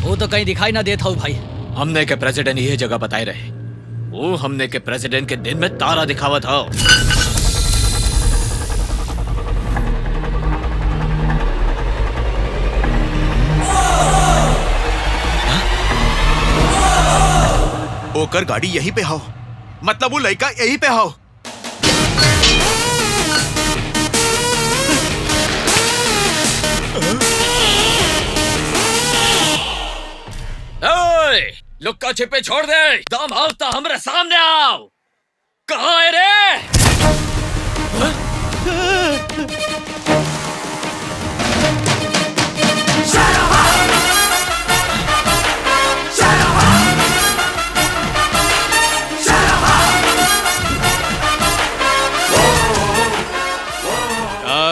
वो तो कहीं दिखाई ना देता हो भाई। हमने के प्रेसिडेंट ये जगह बताए रहे। वो हमने के प्रेसिडेंट के दिन में तारा दिखावा था। ओकर गाड़ी यहीं पे हो, मतलब वो लड़का यहीं पे हो। लुक्का छिपे छोड़ दे। दम आओ तो हमरे सामने आओ। कहाँ है रे?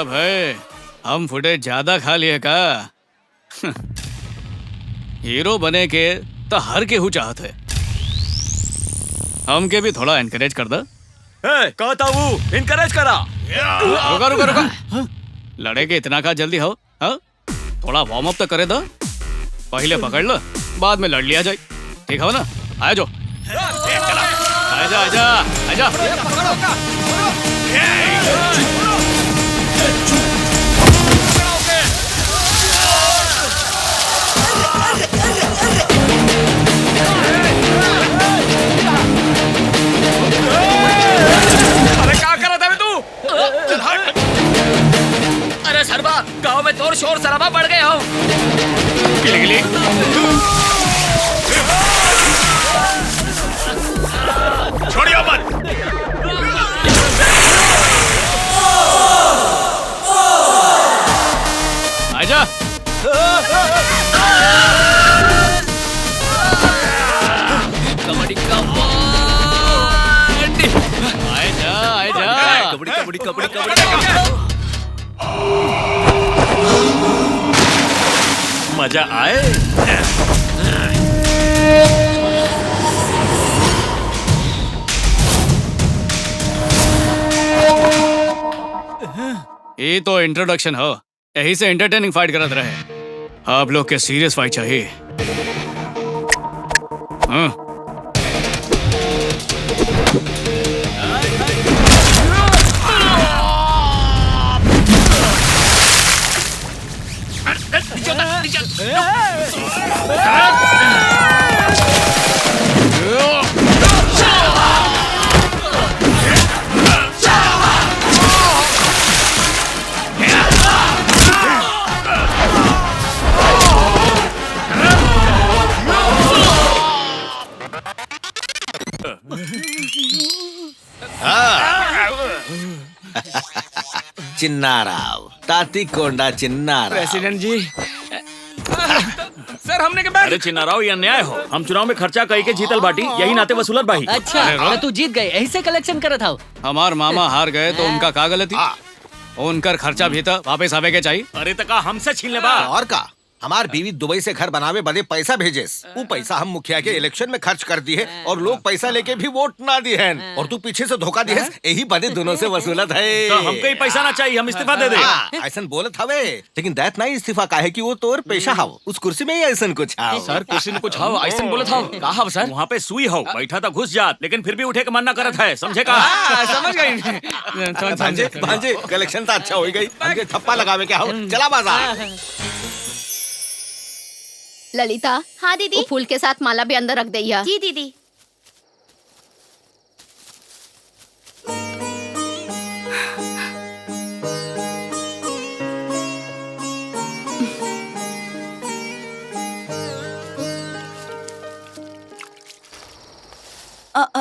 भाई हम फुटेज ज्यादा खा लिए का? हीरो बने के तो हर केहू चाहत है। हमके भी थोड़ा एनकरेज कर दे। कहता हूँ इनकरेज करा। रुका रुका रुका, लड़े के इतना का जल्दी हो? हाँ, थोड़ा वार्म अप तो करे दो। पहले पकड़ लो, बाद में लड़ लिया जाए। ठीक हो ना? आ जाओ, आजा आजा आजा। अरे क्या कर रहा था तू? चल हट। अरे सरबा, गांव में तोर शोर शराबा बढ़ गया हो। गिली गिली। छोड़ियो मत। आजा। कबड्डी कबड्डी। आजा आजा। कबड्डी कबड्डी कबड्डी कबड्डी। मजा आए? ये तो इंट्रोडक्शन हो, यही से एंटरटेनिंग फाइट करत रहे। आप लोग के सीरियस फाइट चाहिए। हाँ। चिन्नाराव, तातीकोंडा चिन्नाराव। प्रेसिडेंट जी, सर हमने के बाद। अरे चिन्नाराव, ये अन्याय हो। हम चुनाव में खर्चा कई के जीतल बाटी, यही नाते वसूलत बाही। अच्छा तो तू जीत गए, यही से कलेक्शन करत था। हमार मामा हार गए तो उनका का गलती? उनकर खर्चा भी तो वापस आवे के चाहिए। अरे तका हमसे छीन ले बा। और का हमार बीवी दुबई से घर बनावे बदे पैसा भेजे। वो पैसा हम मुखिया के इलेक्शन में खर्च कर दी है और लोग पैसा लेके भी वोट ना दी है और तू पीछे से धोखा दी है। यही बदे दोनों से वसूलत है। तो हमको ही पैसा ना चाहिए, हम इस्तीफा दे दे। ऐसा बोलत हवे, लेकिन दैट नहीं इस्तीफा का है कि वो तोर पेशा हाव। उस कुर्सी में ही ऐसा कुछ हाव। सर कुर्सी में कुछ हाव, ऐसा बोला था। कहा सर? वहाँ पे सुई हो, बैठा था घुस जात, लेकिन फिर भी उठे के मना करत है। समझे का? समझ गई। भांजे भांजे कलेक्शन तो अच्छा हो गई। हमके ठप्पा लगावे क्या हो? चला बाजार। ललिता। हाँ दीदी। वो फूल के साथ माला भी अंदर रख दिया। जी दीदी।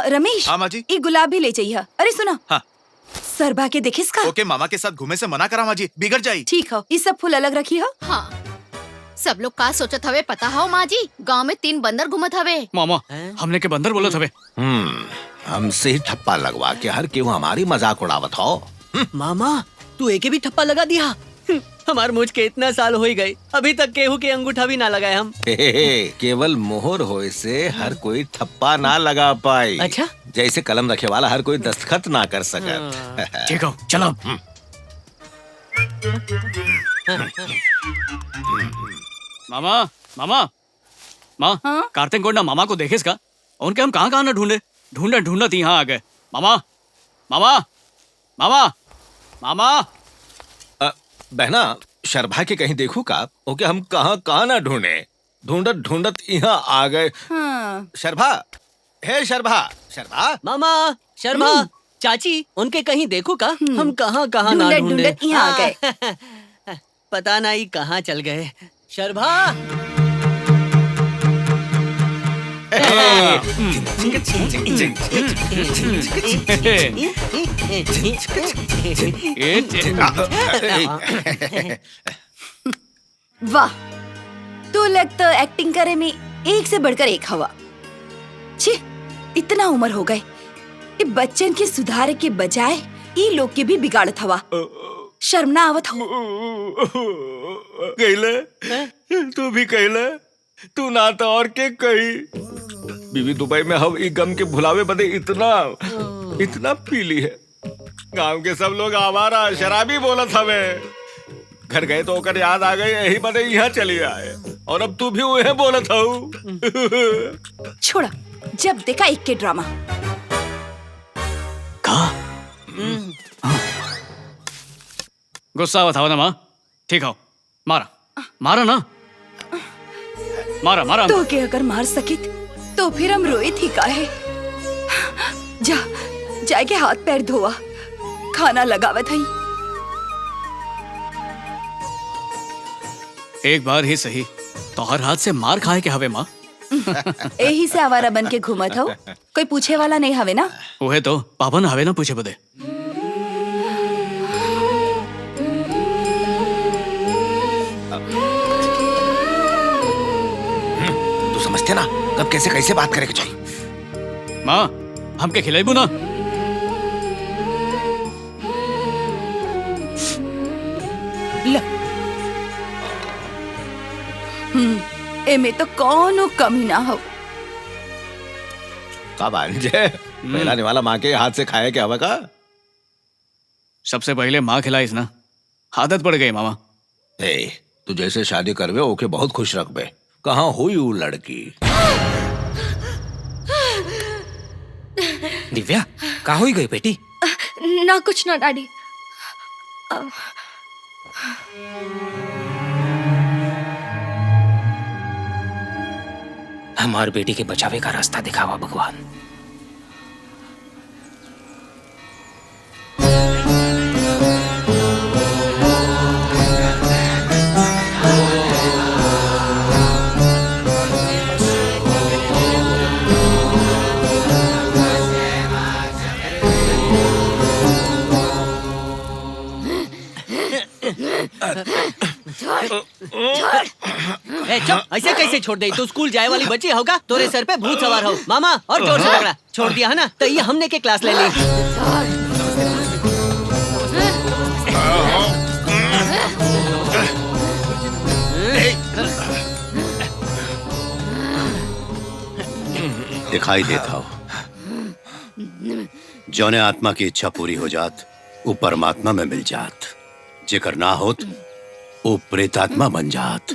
रमेश, हाँ माँ जी। एक गुलाब भी ले जाइए। अरे सुनो। हाँ। सरबा के देखिस का? ओके, मामा के साथ घूमे से मना करा माँ जी, बिगड़ जाई। ठीक हो, ये सब फूल अलग रखी हो। हाँ, सब लोग का सोचत हवे पता हो माँ जी? गांव में 3 बंदर घूमत हवे। मामा, हमने के बंदर बोलत हवे। हमसे ही ठप्पा लगवा के हर केहू हमारी मजाक उड़ावत हो। मामा तू एके भी ठप्पा लगा दिया। हमार मुझ के इतना साल हो गए, अभी तक केहू के अंगूठा भी ना लगाए हम। केवल मोहर होए से हर कोई ठप्पा ना लगा पाई। अच्छा? जैसे कलम रखे वाला हर कोई दस्तखत ना कर सकत। ठीक हो, चलो। मामा मामा, माँ हाँ? कार्तिक गोंडा मामा को देखेस का? उनके हम कहाँ ना ढूंढे, ढूंढत यहाँ आ गए। मामा मामा मामा मामा। बहना शर्भा के कहीं देखू का? ओके हम कहाँ ना ढूंढत यहाँ आ गए। हाँ। शर्भा, हे शर्भा, शर्भा। मामा शर्मा चाची उनके कहीं देखो का? हम कहाँ ना ढूंढत ढूंढे। ढूंढत यहाँ आ गए। पता नहीं कहाँ चल गए। शर्मा वाह, तू लग तो एक्टिंग करे में एक से बढ़कर एक हवा। छी, इतना उम्र हो गए, ये बच्चन के सुधारे के बजाय ये लोग के भी बिगाड़त हवा। शर्म ना आवत हो? कहले, तू भी कहले, तू ना तो और के कही। बीवी दुबई में हम ई गम के भुलावे बदे इतना पीली है। गांव के सब लोग आवारा शराबी बोलत हवे। घर गए तो ओकर याद आ गई, यही बदे यहाँ चली आए और अब तू भी वही बोलत हूँ। छोड़ा, जब देखा एक के ड्रामा। गुस्सा आवत हवा ना माँ? ठीक हो, मारा ना, मारा। तो के अगर मार सकित तो फिर हम रोए थी काहे? जाके हाथ पैर धोआ, खाना लगावत हई। एक बार ही सही तो हर हाथ से मार खाए के हवे माँ। यही से आवारा बन के घूमत हो, कोई पूछे वाला नहीं हवे ना? वहे तो पापा ना हवे ना पूछे बदे। तू समझते ना कब कैसे बात करे के चाहिए। माँ हमके खिलाइबू ना? एमे तो कौनो कमी ना हो। का भांजे, पहला निवाला माँ के हाथ से खाए के हवा का? सबसे पहले माँ खिलाइस ना, आदत पड़ गई मामा। तू जैसे शादी करवे ओके बहुत खुश रखबे। कहाँ हुई वो लड़की? दिव्या कहाँ हुई गई बेटी? ना कुछ ना डैडी। हमार बेटी के बचावे का रास्ता दिखावा भगवान। चुप, ऐसे कैसे छोड़ दे? तू स्कूल जाए वाली बच्ची होगा, तोरे सर पे भूत सवार हो। मामा और जोर से पकड़ा, छोड़ दिया है ना? तो ये हमने के क्लास ले ली। दिखाई देता हो जौने आत्मा की इच्छा पूरी हो जात वो परमात्मा में मिल जात, जेकर ना होत वो प्रेतात्मा बन जात।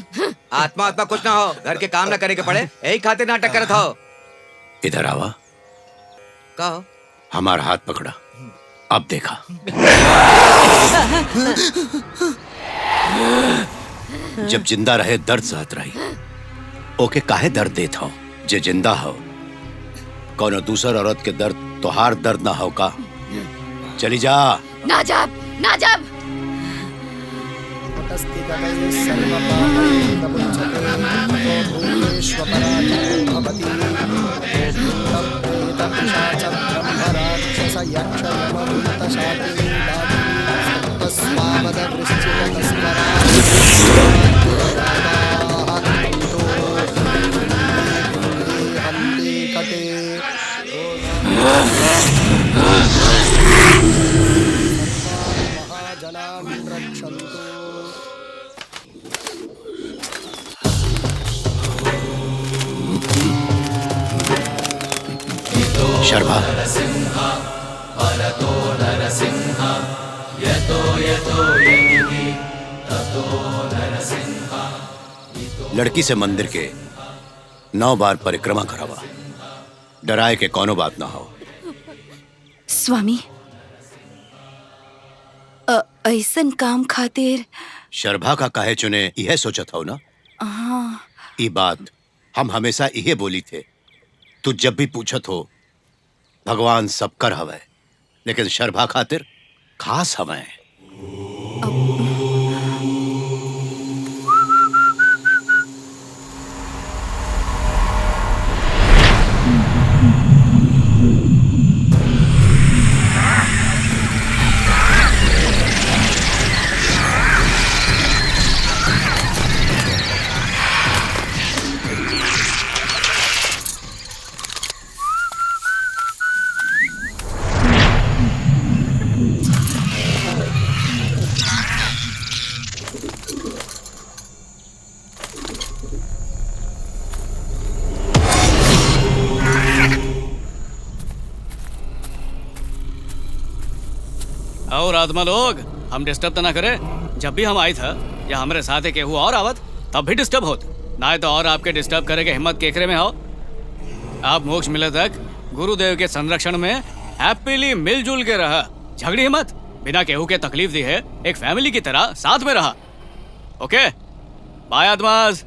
आत्मा कुछ ना हो, घर के काम ना करे के पड़े, यही खातिर नाटक करत हो। इधर आवा। कहो। हमारा हाथ पकड़ा, अब देखा। जब जिंदा रहे दर्द सहत रही, ओके काहे दर्द देत हो? जे जिंदा हो कौनो दूसर औरत के दर्द तोहार दर्द ना हो का? चली जा। ना जब शर्मा, लड़की से मंदिर के 9 बार परिक्रमा करावा। डराए के कोनो बात ना हो। स्वामी, ऐसन काम खातिर शर्भा का काहे चुने यह सोचत हो ना? हाँ। ई बात हम हमेशा यही बोली थे। तू जब भी पूछत हो भगवान सबकर हवै, लेकिन शर्भा खातिर खास हवै। और आत्मा लोग, हम डिस्टर्ब तो ना करे। जब भी हम आई था या हमारे साथ केहू और आवत तब भी डिस्टर्ब होत ना, तो और आपके डिस्टर्ब करे के हिम्मत केकरे में हो। आप मोक्ष मिले तक गुरुदेव के संरक्षण में हैप्पीली मिलजुल के रहा, झगड़ी मत, बिना केहू के तकलीफ दी है, एक फैमिली की तरह साथ में रहा। ओके बाय आत्माज।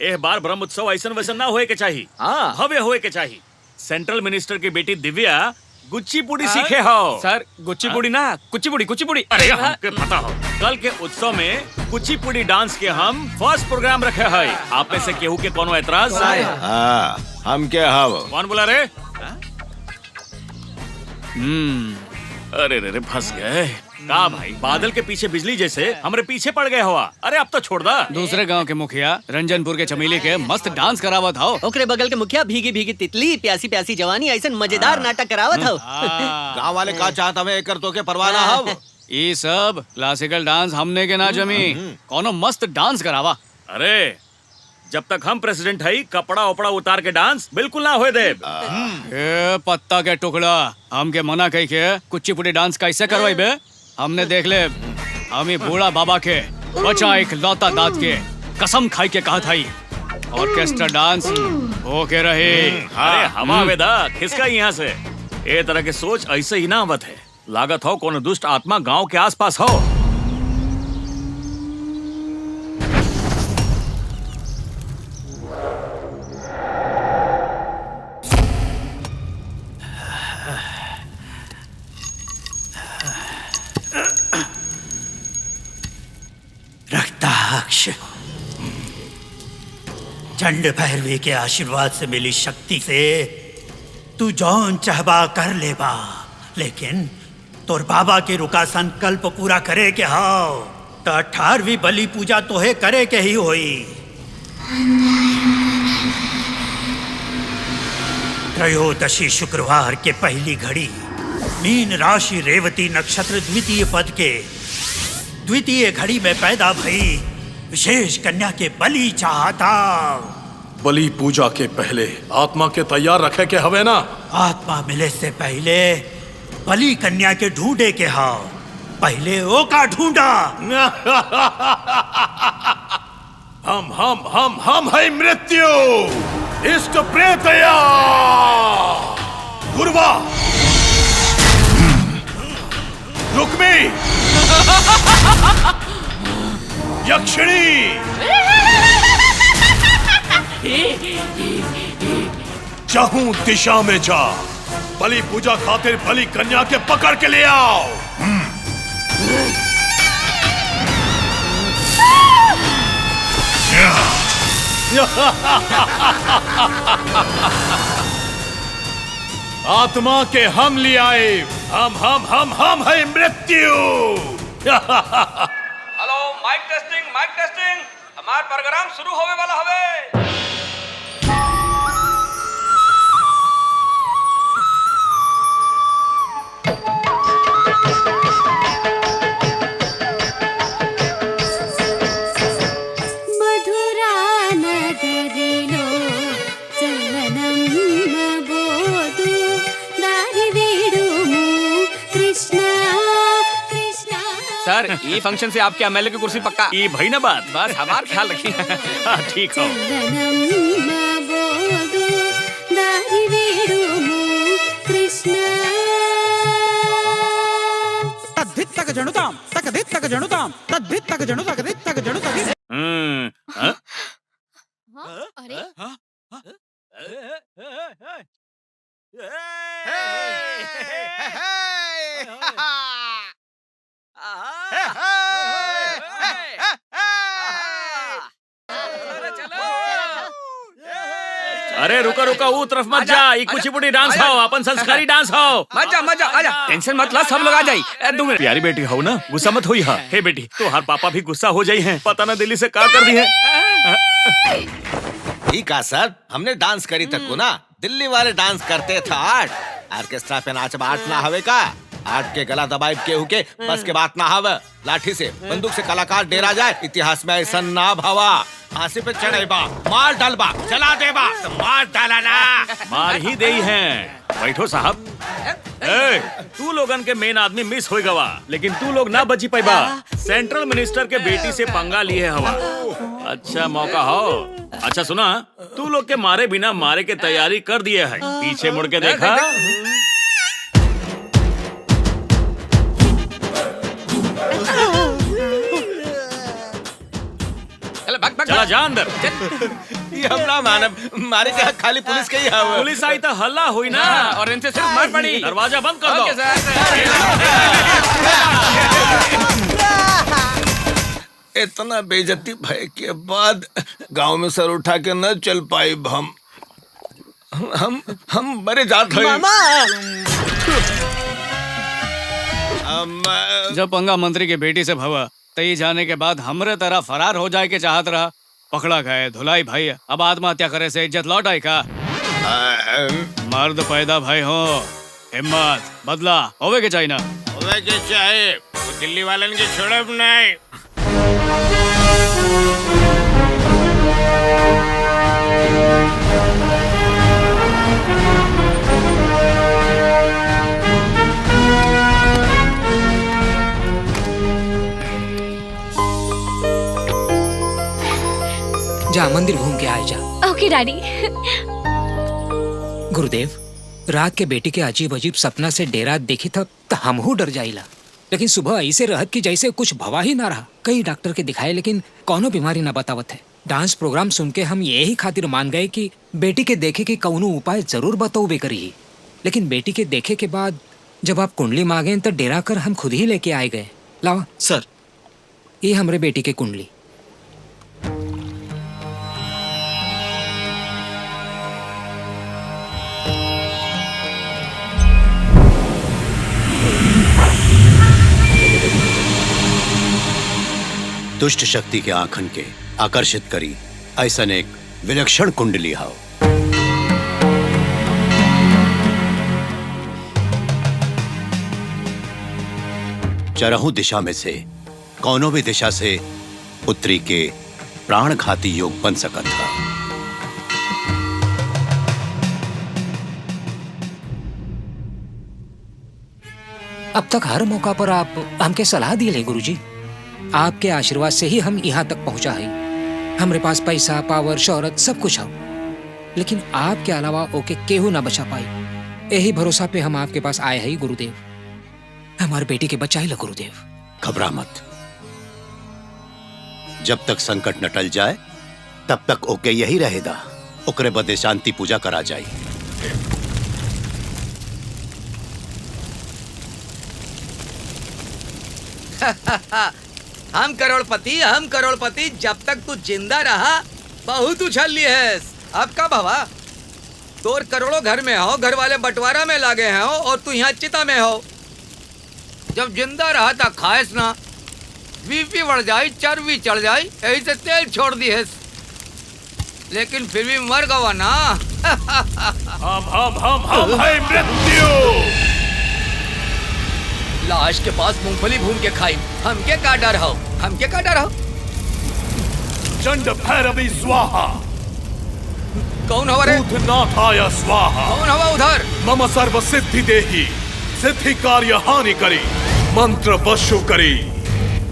एक बार ब्रह्म उत्सव ऐसा वैसा ना होए के चाहिए, हाँ। भव्य होए के चाहिए। सेंट्रल मिनिस्टर की बेटी दिव्या गुच्चीपुड़ी सीखे हो। सर गुच्चीपुड़ी ना, कुचिपुड़ी। अरे हमके पता हो। कल के उत्सव में कुचिपुड़ी डांस के हम फर्स्ट प्रोग्राम रखे हैं। आप में से केहू के कोनो एतराज? हाँ, हम क्या हव? कौन बोला रे? अरे रे फंस गए का भाई? बादल के पीछे बिजली जैसे हमरे पीछे पड़ गए हुआ। अरे अब तो छोड़ दा। दूसरे गांव के मुखिया रंजनपुर के चमेली के मस्त डांस करावत हो। ओकरे बगल के मुखिया भीगी भीगी तितली, प्यासी प्यासी जवानी, ऐसा मजेदार नाटक करावत हो। गाँव वाले का चाहत हमें एकर तो के परवाह ना हव। ये सब क्लासिकल डांस हमने के ना जमी, कोनो मस्त डांस करावा। अरे जब तक हम प्रेसिडेंट है, कपड़ा उपड़ा उतार के डांस बिल्कुल ना होए दे। ए पत्ता के टुकड़ा, हमके मना कही के कुचिपुड़ी डांस कैसे करवाई बे? हमने देख ले, हम ही बूढ़ा बाबा के बचा एक लौता दांत के कसम खाई के कहा था, ऑर्केस्ट्रा डांस होके रहे। अरे हवा वेदा खिसका यहाँ से। ए तरह के सोच ऐसे ही ना आवत है। लागत हो कोनो दुष्ट आत्मा गांव के आसपास हो। रक्ताक्ष, चंड भैरवी के आशीर्वाद से मिली शक्ति से तू जौन चाहबा कर लेबा, लेकिन तोर बाबा के रुका संकल्प पूरा करे के हाव तो 18वीं बलि पूजा तोहे करे के ही होई। त्रयोदशी शुक्रवार के पहली घड़ी मीन राशि रेवती नक्षत्र द्वितीय पद के द्वितीय घड़ी में पैदा भई विशेष कन्या के बलि चाहता। बलि पूजा के पहले आत्मा के तैयार रखे के हवे ना? आत्मा मिले से पहले बलि कन्या के ढूंढे के हाव, पहले ओ का ढूंढा। हम है मृत्यु, इष्ट प्रेतया, गुरुवा, रुक्मी, यक्षिणी, जहूं दिशा में जा, बलि पूजा खातिर बलि कन्या के पकड़ के ले आओ। आत्मा के हम ले आए, हम है मृत्यु। हेलो, माइक टेस्टिंग, हमारा प्रोग्राम शुरू होने वाला हवे। मधुरा नगरिलो चलन सर ये फंक्शन से आपके एमएलए की कुर्सी पक्का। ये भाई ना बात। बस हमारा ख्याल रखिए। हाँ, ठीक हो। हाँ? अरे अरे रुका रुका वो तरफ मत जा, ये कुचिपुड़ी डांस हो, अपन संस्कारी डांस हो। मजा आजा, टेंशन मत ला, सब लोग आ जाई। 2 मिनट। प्यारी बेटी हो ना, गुस्सा मत होई। हे बेटी, तो हर पापा भी गुस्सा हो जाई हैं, पता ना दिल्ली से का कर दी है। ठीक है सर, हमने डांस करी तक को ना, दिल्ली वाले डांस करते थे आर्ट। ऑर्केस्ट्रा पे नाच आर्ट ना हवे का, आर्ट के गला दबाई केहू के बस के बात ना हवे। लाठी से बंदूक से कलाकार डेरा जाए, इतिहास में ऐसा ना भावा। फांसी पे चढ़ेबा, मार डालबा, जला देबा, तो मार डाला ना। मार ही दे हैं। बैठो साहब। तू लोगन के मेन आदमी मिस हो गवा, लेकिन तू लोग ना बची पाइबा। सेंट्रल मिनिस्टर के बेटी से पंगा लिए हवा। अच्छा मौका हो। अच्छा सुना, तू लोग के मारे बिना मारे के तैयारी कर दिए है। पीछे मुड़ के देखा। चला जा अंदर। ये हम ना मानब, मारे के हक खाली पुलिस के ही हवे। पुलिस आई तो हल्ला हुई ना, और इनसे सिर्फ मार पड़ी। दरवाजा बंद कर दो। इतना बेइज्जती भय के बाद गांव में सर उठा के न चल पाई हम मरे जात हैं। जब पंगा मंत्री के बेटी से भवा, तई जाने के बाद हमरे तरह फरार हो जाए के चाहत रहा। पकड़ा गए, धुलाई भाई, अब आत्महत्या करे से इज्जत लौट आई का? मर्द पैदा भाई हो, हिम्मत बदला होवे के चाहिए ना। होवे के चाहे, दिल्ली वालन के छोड़ब नहीं। जा मंदिर घूम के आए जा। ओके डैडी। गुरुदेव, रात के बेटी के अजीब अजीब सपना से डेरा देखी था तो हमहू डर जाइला, लेकिन सुबह ऐसे रहत कि जैसे कुछ भवा ही ना रहा। कई डॉक्टर के दिखाए लेकिन कौनो बीमारी ना बतावत है। डांस प्रोग्राम सुन के हम यही खातिर मान गए कि बेटी के देखे के कौनो उपाय जरूर बताओ करी। लेकिन बेटी के देखे के बाद जब आप कुंडली मांगे तो डेरा कर हम खुद ही लेके आए गए। लावा सर, ये हमरे बेटी के कुंडली। दुष्ट शक्ति के आंखन के आकर्षित करी ऐसा एक विलक्षण कुंडली हाव। चरहु दिशा में से कौनो भी दिशा से पुत्री के प्राण घाती योग बन सकत था। अब तक हर मौका पर आप हमके सलाह दिए गुरुजी। आपके आशीर्वाद से ही हम यहाँ तक पहुंचा है। हमरे पास पैसा, पावर, शौहरत सब कुछ है, लेकिन आपके अलावा ओके केहू ना बचा पाई। यही भरोसा पे हम आपके पास आए हैं गुरुदेव। हमारे बेटी के बचाई ला गुरुदेव। घबरा मत, जब तक संकट न टल जाए तब तक ओके यही रहेगा। ओकरे बदे शांति पूजा करा जाए। हम करोड़पति जब तक तू जिंदा रहा बहुत उछल लिए है। अब कब हवा? तोर करोड़ों घर में हो, घर वाले बंटवारा में लागे हैं हो, और तू यहाँ चिता में हो। जब जिंदा रहा था खाएस ना, बीपी बढ़ जाए, चर्बी चढ़ जाए, यही से तेल छोड़ दी है, लेकिन फिर भी मर गवा ना। हम है मृत्यु। लाश के पास मूंगफली भून के खाई, हमके का डर हो? चंड भैरवी स्वाहा। कौन हवा रे? भूतनाथाय स्वाहा। कौन हवा उधर? मम सर्व सिद्धि देहि, सिद्धि कार्य हानि करी, मंत्र वशु करी,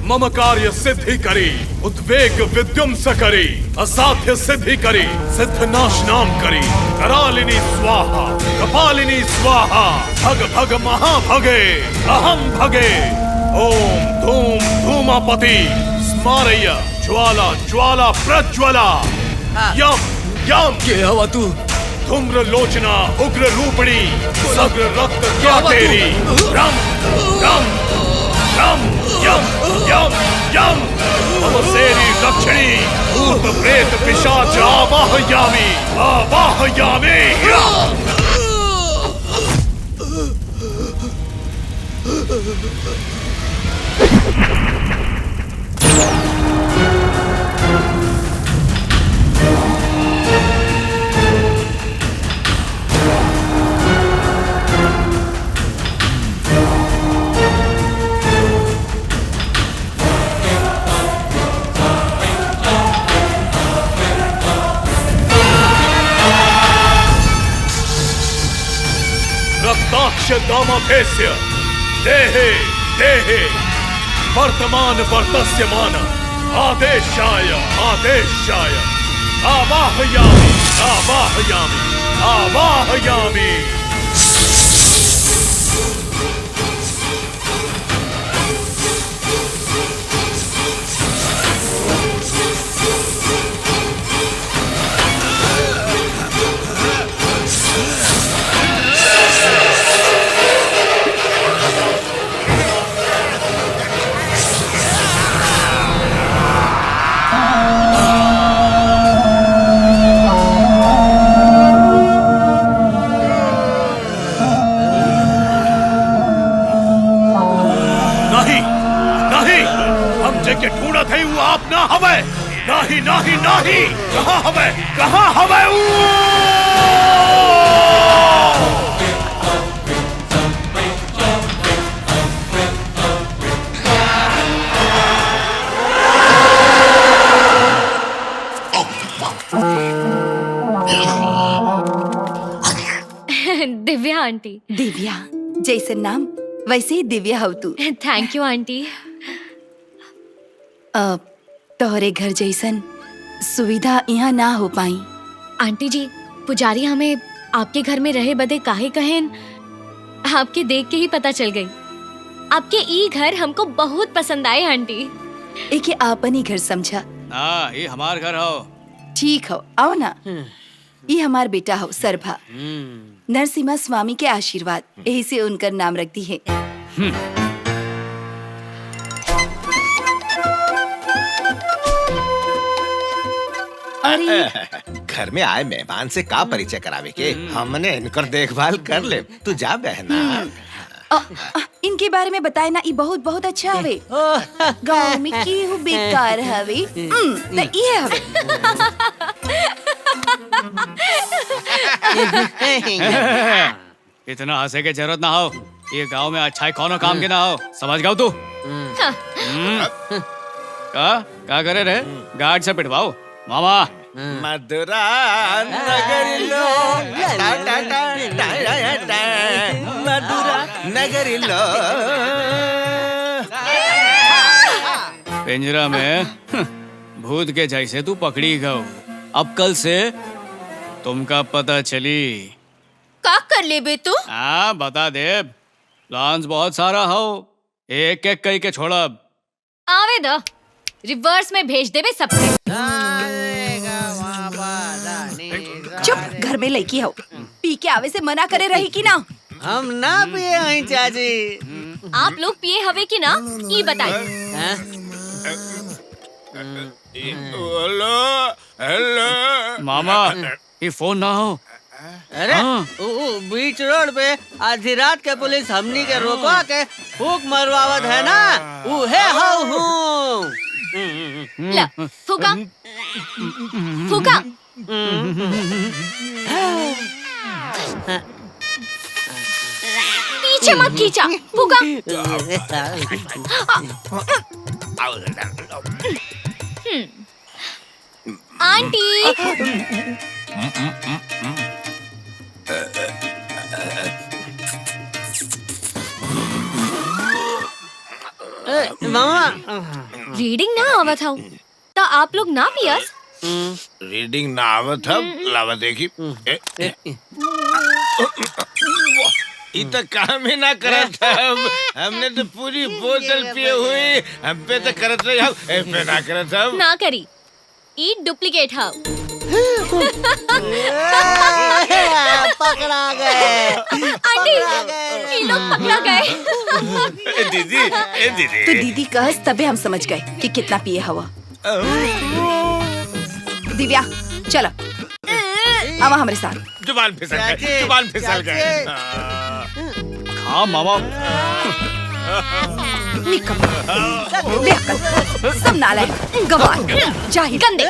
मम कार्य सिद्धि करी, उद्वेग विध्वंस करी, असाध्य सिद्धि करी, सिद्ध नाश नाम करी, करालिनी स्वाहा, कपालिनी स्वाहा, भग भग महाभगे, अहम भगे, ओम धूम धूमापति, स्मारय, ज्वाला ज्वाला प्रज्वला, यम यम। के हवा तू? धूम्र लोचना उग्र रूपणी, सग्र रक्त क्या तेरी, रम रम रम यम यम यम। मम सेरी रक्षणी, भूत प्रेत पिशाच आवाहयामि आवाहयामि। रक्ताक्ष दामाभेस्य, देहे देहे, वर्तमान वर्तस्य मान, आदेशाय आदेशाय, आवाहयामि आवाहयामि आवाहयामि। के ढूंढा थे वो आप ना हवे, नहीं नहीं नहीं, कहाँ हवे कहाँ हवे दिव्या आंटी। दिव्या जैसे नाम वैसे ही दिव्या हो तू। Thank you aunty. तोहरे घर जैसन सुविधा यहाँ ना हो पाई। आंटी जी, पुजारी हमें आपके घर में रहे बदे काहे कहेन, आपके देख के ही पता चल गई। आपके ई घर हमको बहुत पसंद आए आंटी। एक आपन ही घर समझा। हाँ, ये हमार घर हो। ठीक हो, आओ ना। ये हमार बेटा हो सरभा। नरसिम्हा स्वामी के आशीर्वाद, यही से उनका नाम रख दी है। अरे घर में आए मेहमान से का परिचय करावे के, हमने इनकर देखभाल कर ले। तू जा बहना। इनके बारे में बताए ना, ये बहुत बहुत अच्छा हवे। गाँव में केहू बेकार हवे न ये हवे। इतना हंसे के जरूरत ना हो। ये गांव में अच्छा कौन काम के ना हो, समझ गया तू? क्या करे रे? गार्ड से पिटवाओ मामा। मधुरा नगरी लो, मधुरा नगरी लो। पिंजरा में भूत के जैसे तू पकड़ी गयो। अब कल से तुमका पता चली। का कर ले बे तू? हाँ बता दे, प्लान्स बहुत सारा हो, एक एक कई के छोड़ब। आवे दो, रिवर्स में भेज देबे सबके। चुप, घर में लड़की हो, पी के आवे से मना करे रही कि ना? हम ना पिए हैं चाची। आप लोग पिए हवे कि ना, ये बताइए। हेलो हेलो मामा, ये फोन ना हो। अरे बीच रोड पे आधी रात के पुलिस हमनी के रोकवा के फूक मरवावत है ना, वो है हूँ। ला, फूका फूका। पीछे मत खींचा, फूका। आंटी। मामा रीडिंग ना आवत हूँ तो आप लोग ना पियस। रीडिंग ना आवत हम लावा देखी ये तो काम ही ना करत हम। हमने तो पूरी बोतल पिए हुई, हम पे तो करत रही हम, ए पे ना करत हम। ना करी, ई डुप्लीकेट है। पकड़ा गए आंटी, ये लोग पकड़ा गए। दीदी तो दीदी कहस तबे हम समझ गए कि कितना पिए हवा। दिव्या चलो आवा हमारे साथ। जुबान फिसल गए, जुबान फिसल गए। हाँ मामा। निकम्मा, बेअक्ल, सब नालायक, गवार, जाहिल, गंदे।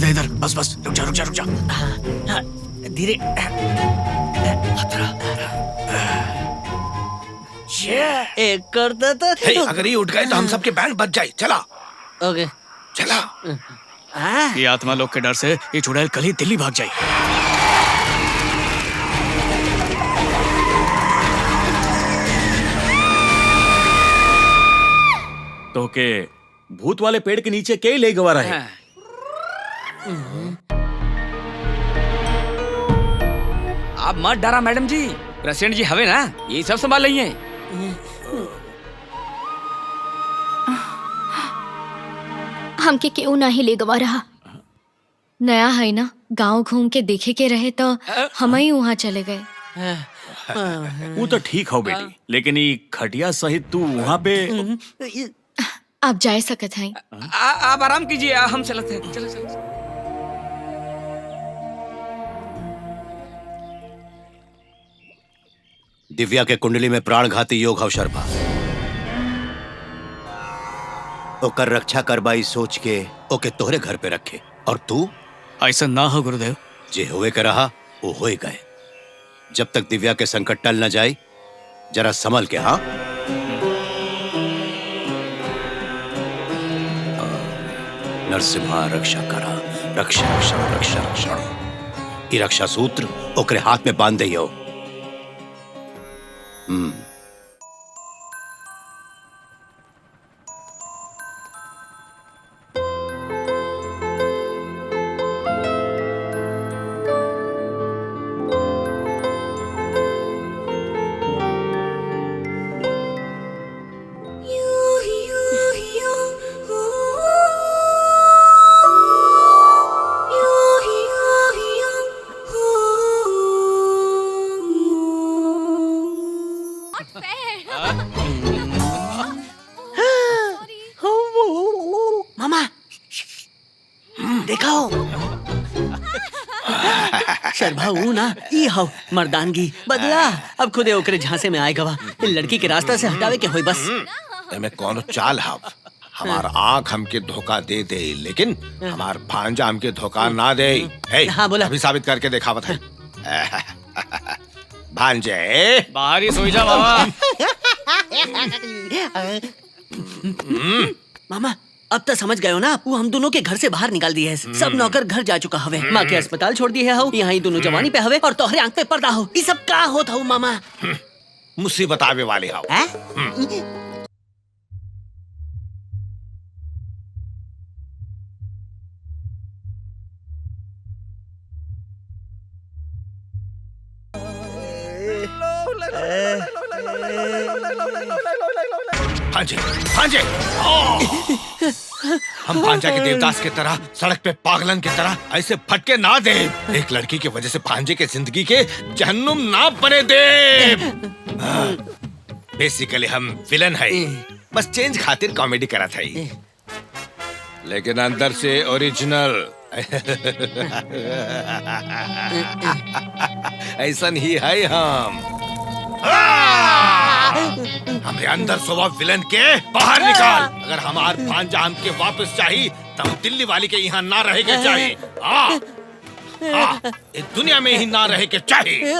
इधर बस बस रुक जा। धीरे। एक करता था। अगर ये उठ गए तो हम सबके बैंड बच जाए। चला ओके चला। ये आत्मा लोग के डर से ये चुड़ैल कल ही दिल्ली भाग जाए। तो के भूत वाले पेड़ के नीचे के ले गवा रहे। आप मत डरा मैडम जी, प्रेसिडेंट जी हवे ना, ये सब संभाल लेंगे। हमके क्यों ना ही ले गवा रहा। नया है ना, गांव घूम के देखे के रहे तो हम ही वहाँ चले गए। वो तो ठीक हो बेटी, लेकिन ये खटिया सहित तू वहाँ पे आप जा सकत हैं। आप आराम कीजिए, हम चलते हैं। चलो। दिव्या के कुंडली में प्राणघाती योग अवसर बा। ओकर रक्षा करबाई सोच के ओके तोहरे घर पे रखे। और तू ऐसा ना हो गुरुदेव। जे होए के रहा वो होए गए। जब तक दिव्या के संकट टल न जाए जरा संभल के। हाँ नरसिम्हा रक्षा करा, रक्षा रक्षा रक्षा रक्षण। ई रक्षा सूत्र ओकरे हाथ में बांध दियो। मामा देखो शर्भाऊ ना ई हो मर्दानगी बदला। अब खुदे ओकरे झांसे में आए गवा। लड़की के रास्ता से हटावे के होई बस। मैं कौन चाल हाव। हमार आँख हमके धोखा दे दे, लेकिन हमार भांजा हमके धोखा ना दे। हाँ बोला। अभी साबित करके दिखावत है। भांजे बाहर ही सोई जा बाबा। मामा अब तो समझ गए हो ना, वो हम दोनों के घर से बाहर निकाल दिए है। सब नौकर घर जा चुका हवे। माँ के अस्पताल छोड़ दिए है। यहाँ ही दोनों जवानी पे हवे और तोहरे आंख पे पर्दा हो। ये सब का होता हो मामा? मुसीबत आवे वाले हाव। भांजे भांजे हम भांजा के देवदास की तरह सड़क पे पागलन की तरह ऐसे फटके ना दे। एक लड़की की वजह से भांजे के जिंदगी के जहन्नुम ना बने दे। बेसिकली हम विलन है, बस चेंज खातिर कॉमेडी करा था, लेकिन अंदर से ओरिजिनल ऐसा ही है हम। हमें अंदर स्वभाव विलन के बाहर निकाल। अगर हमार भांजा हमके वापस चाहिए तो हम दिल्ली वाली के यहाँ ना रहेंगे चाहिए। इस दुनिया में ही ना रहे के चाहिए।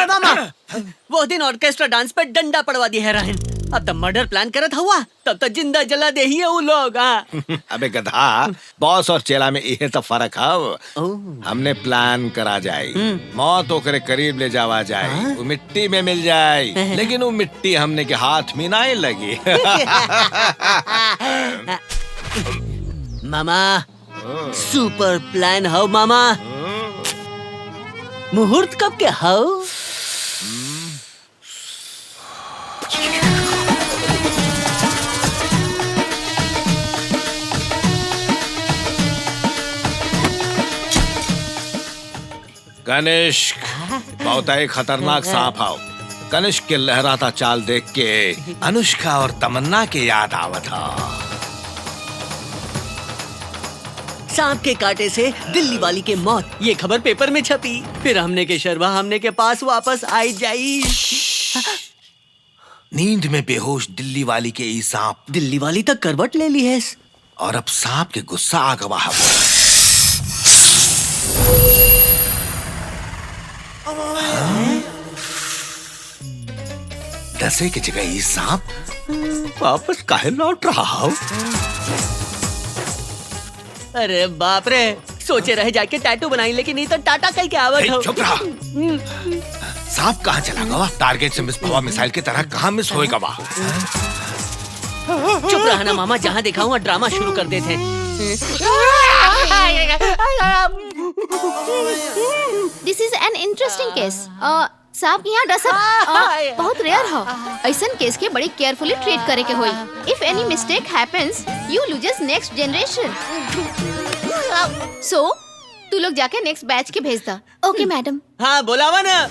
मामा वो दिन ऑर्केस्ट्रा डांस पे डंडा पड़वा दिया है रहन। अब तब मर्डर प्लान करत हुआ तब तक जिंदा जला दे ही है वो लोग। अबे गधा, बॉस और चेला में यही तो फर्क है। हमने प्लान करा जाए, मौत ओकरे करीब ले जावा जाए, वो मिट्टी में मिल जाए, लेकिन वो मिट्टी हमने के हाथ में ना लगी। मामा सुपर प्लान हो मामा। मुहूर्त कब के हो? कनिष्क बहुत ही खतरनाक सांप आओ। कनिष्क के लहराता चाल देख के अनुष्का और तमन्ना के याद आवत था। सांप के कांटे से दिल्ली वाली के मौत, ये खबर पेपर में छपी। फिर हमने के शर्मा हमने के पास वापस आई जाई। नींद में बेहोश दिल्ली वाली के ई सांप, दिल्ली वाली तक करवट ले ली है और अब सांप के गुस्सा आ गवा है। डसे की जगह ये सांप वापस काहे लौट रहा हो? अरे बाप रे, सोचे रहे जाके टैटू बनाई, लेकिन नहीं तो टाटा कहीं के आवत हो। चुप रहा। सांप कहाँ चला गवा? टारगेट से मिस भवा मिसाइल की तरह कहाँ मिस होएगा वहाँ? चुप रहा ना मामा, जहाँ देखा हुआ ड्रामा शुरू कर देते हैं। दिस इज एन इंटरेस्टिंग केस। सांप यहाँ डसब बहुत रेयर हो। ऐसन केस के बड़ी केयरफुली ट्रीट करे के होई। If any mistake happens, you loses next generation. So तू लोग जाके नेक्स्ट बैच के भेज दा। Okay madam. हाँ बुलावा ना,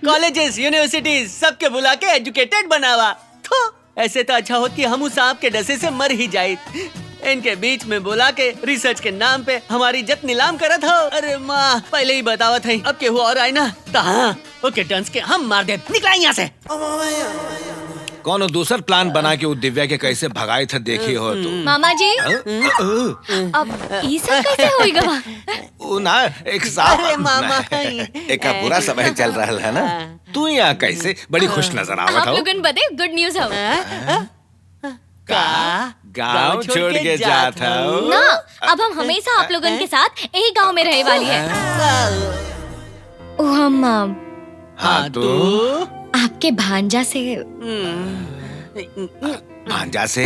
कॉलेजेस यूनिवर्सिटीज सबके बुला के एजुकेटेड बनावा। तो ऐसे तो अच्छा होती हम उस सांप के डसे से मर ही जाए। इनके बीच में बुला के रिसर्च के नाम पे हमारी इज्जत नीलाम करत हो। अरे माँ, पहले ही बतावत है, अब केहू और आए ना तो हाँ ओके डंस के हम मार दे। निकला यहाँ से। कौन दूसर प्लान बना के वो दिव्या के कैसे भगाए थे देखी हो तू? मामा जी अब ये सब कैसे होएगा? वो ना एक सांप। अरे मामा, एक पूरा समय चल रहा है ना, तू यहाँ कैसे बड़ी खुश नजर आवत आप हो। लोगन बदे गुड न्यूज हो गाँव छोड़ के जाता हो ना। अब हम हमेशा आप लोगन के साथ यही गांव में रहे वाली है। ओ हम हाँ तो आपके भांजा से भांजा से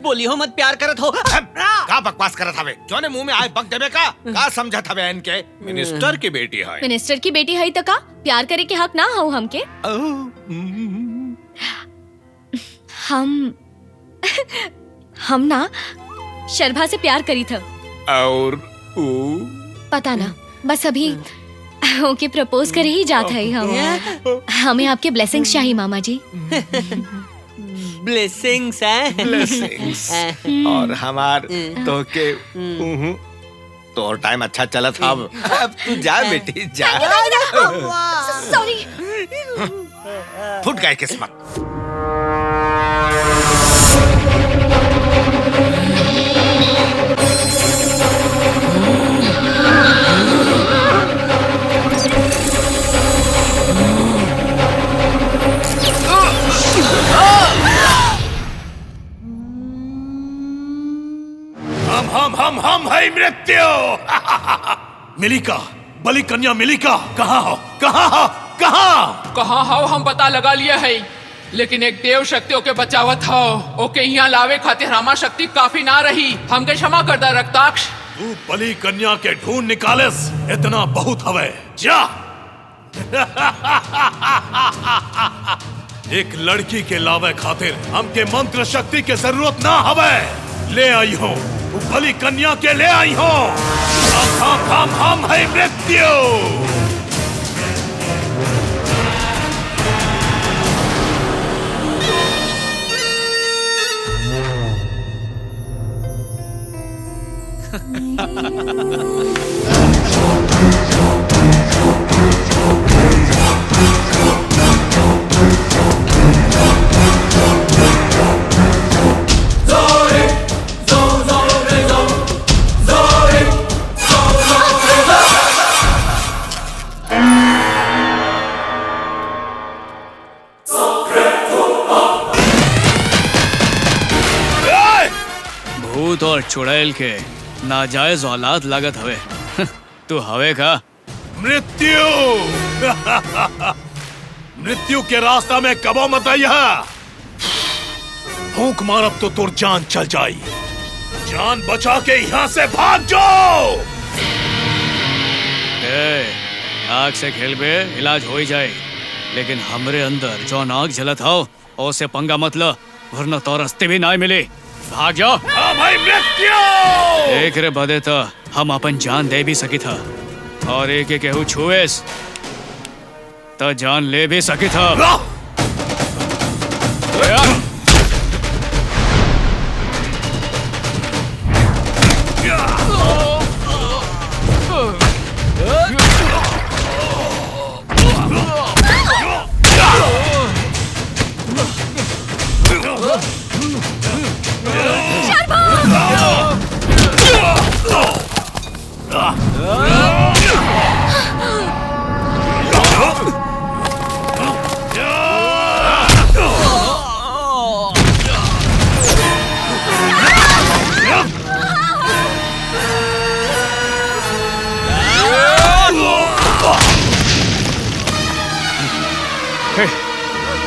बोली हो मत, प्यार करत हो। का बकवास करत हवे? जो ने मुंह में आए बक देवे का समझत हवे? इनके मिनिस्टर की बेटी है। मिनिस्टर की बेटी है तो का प्यार करे के हक ना हो हमके? हम ना शर्भा से प्यार करी था। और पता ना, बस अभी ओके प्रपोज करे ही जाता है हम। हमें आपके ब्लेसिंग्स चाहिए मामा जी। ब्लेसिंग्स हैं? ब्लेसिंग्स। और हमार तो के तो टाइम अच्छा चला था। अब तू जा बेटी जा। सॉरी। फुट गए किस्मत। हम है मृत्यु। मिलिका, बलि कन्या मिलिका, कहाँ हो? कहाँ हो? कहाँ? कहाँ हो हम पता लगा लिया है, लेकिन एक देव शक्ति ओके बचावत हो। ओके यहाँ लावे खातिर हमार शक्ति काफी ना रही। हमके क्षमा कर दा रक्ताक्ष। तू बलि कन्या के ढूंढ निकालेस, इतना बहुत हवे। जा। एक लड़की के लावे खातिर हमके मंत्र शक्ति के जरूरत ना हवे। ले आई हो बलि कन्या के, ले आई हो। हम है मृत्यु। भूत और चुड़ैल के नाजायज औलाद लागत हवे। तू हवे का? मृत्यु मृत्यु के रास्ता में कबो मत आइया। फूंक मारब तो तुर जान चल जाई। जान बचा के यहाँ से भाग जाओ। आग से खेलबे इलाज हो ही जाए, लेकिन हमरे अंदर जो आग जलत हो ओसे पंगा मत लो, वरना तो रास्ते भी ना मिले। भाग जाओ। हाँ भाई मृत्यु। एक रे बदे तो हम अपन जान दे भी सकी था, और एक एक केहू छुएस तो जान ले भी सकी था।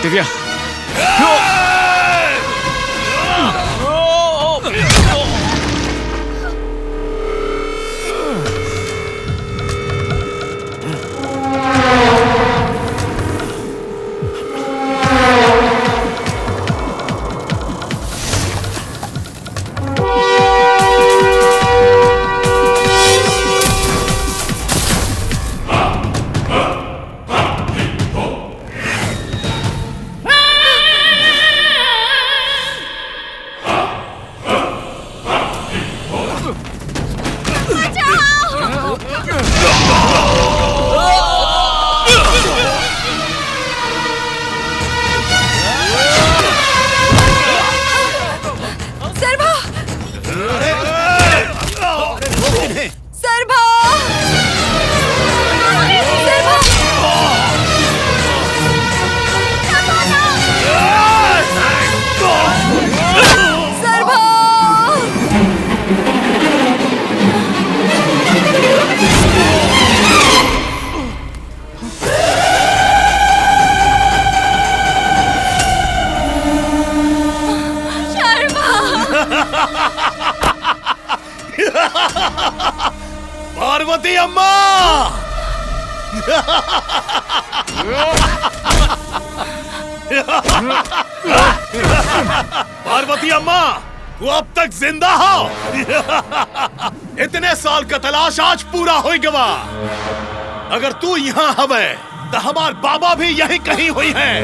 दिव्या, पार्वती अम्मा। पार्वती अम्मा, तू अब तक जिंदा हो। इतने साल का तलाश आज पूरा हो गवा। अगर तू यहाँ हवे तो हमार बाबा भी यहीं कहीं हुई हैं।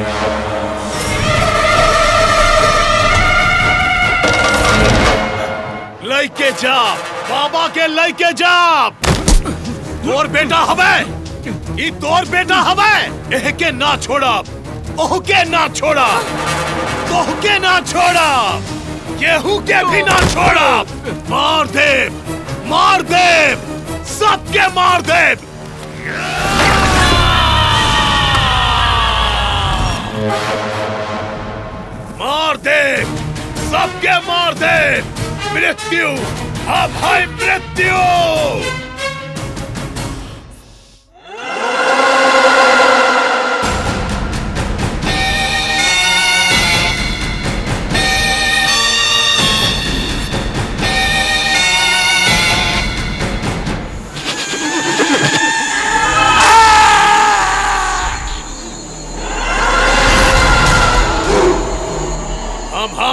लइके जा, बाबा के लइके जा। तोर बेटा हवे, ई तोर बेटा हवे। एह के ना छोड़ा, ओह के ना छोड़ा, तोह के ना छोड़ा, केहू के भी ना छोड़ा। मार दे, मार दे, सबके मार दे। मार दे, सबके मार दे। मृत्यु, अब है मृत्यु।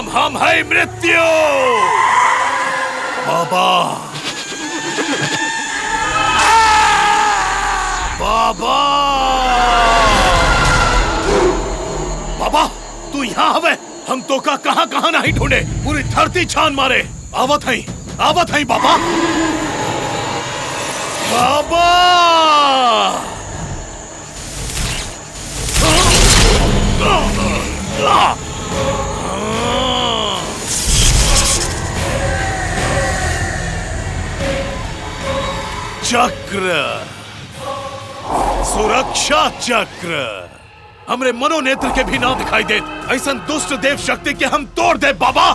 हम है मृत्यु। बाबा, बाबा, बाबा, तू यहाँ हवे। हम तो का कहाँ कहाँ नहीं ढूंढे, पूरी धरती छान मारे। आवत है बाबा। बाबा, चक्र, सुरक्षा चक्र हमरे मनोनेत्र के भी ना दिखाई दे। ऐसा दुष्ट देव शक्ति के हम तोड़ दे बाबा।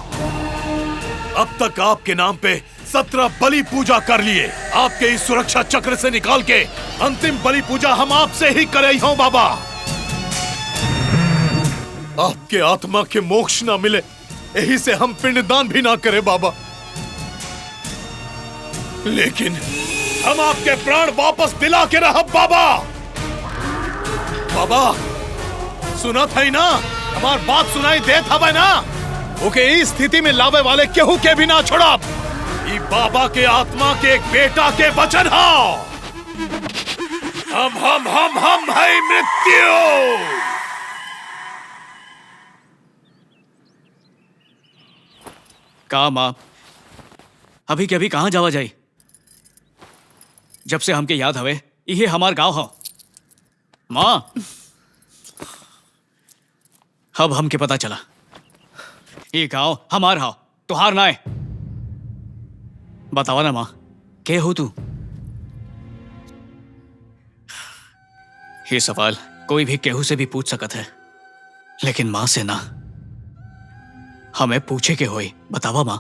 अब तक आपके नाम पे 17 बलि पूजा कर लिए। आपके इस सुरक्षा चक्र से निकाल के अंतिम बलि पूजा हम आपसे ही करे हो बाबा। आपके आत्मा के मोक्ष ना मिले, यही से हम पिंडदान भी ना करें बाबा। लेकिन हम आपके प्राण वापस दिला के रह बाबा। बाबा सुना था ही ना, हमार बात सुनाई दे था ना। ओके इस स्थिति में लावे वाले केहू के भी ना छोड़ा। ई बाबा के आत्मा के एक बेटा के वचन हो। हम है मृत्यु। का माँ अभी के अभी कहाँ जावा जाई? जब से हमके याद हवे ये हमार गांव हो। माँ अब हमके पता चला ये गांव हमार हो, तुहार ना है। बतावा ना माँ, के हो तू? ये सवाल कोई भी केहू से भी पूछ सकत है, लेकिन माँ से ना। हमें पूछे के होई, बतावा माँ।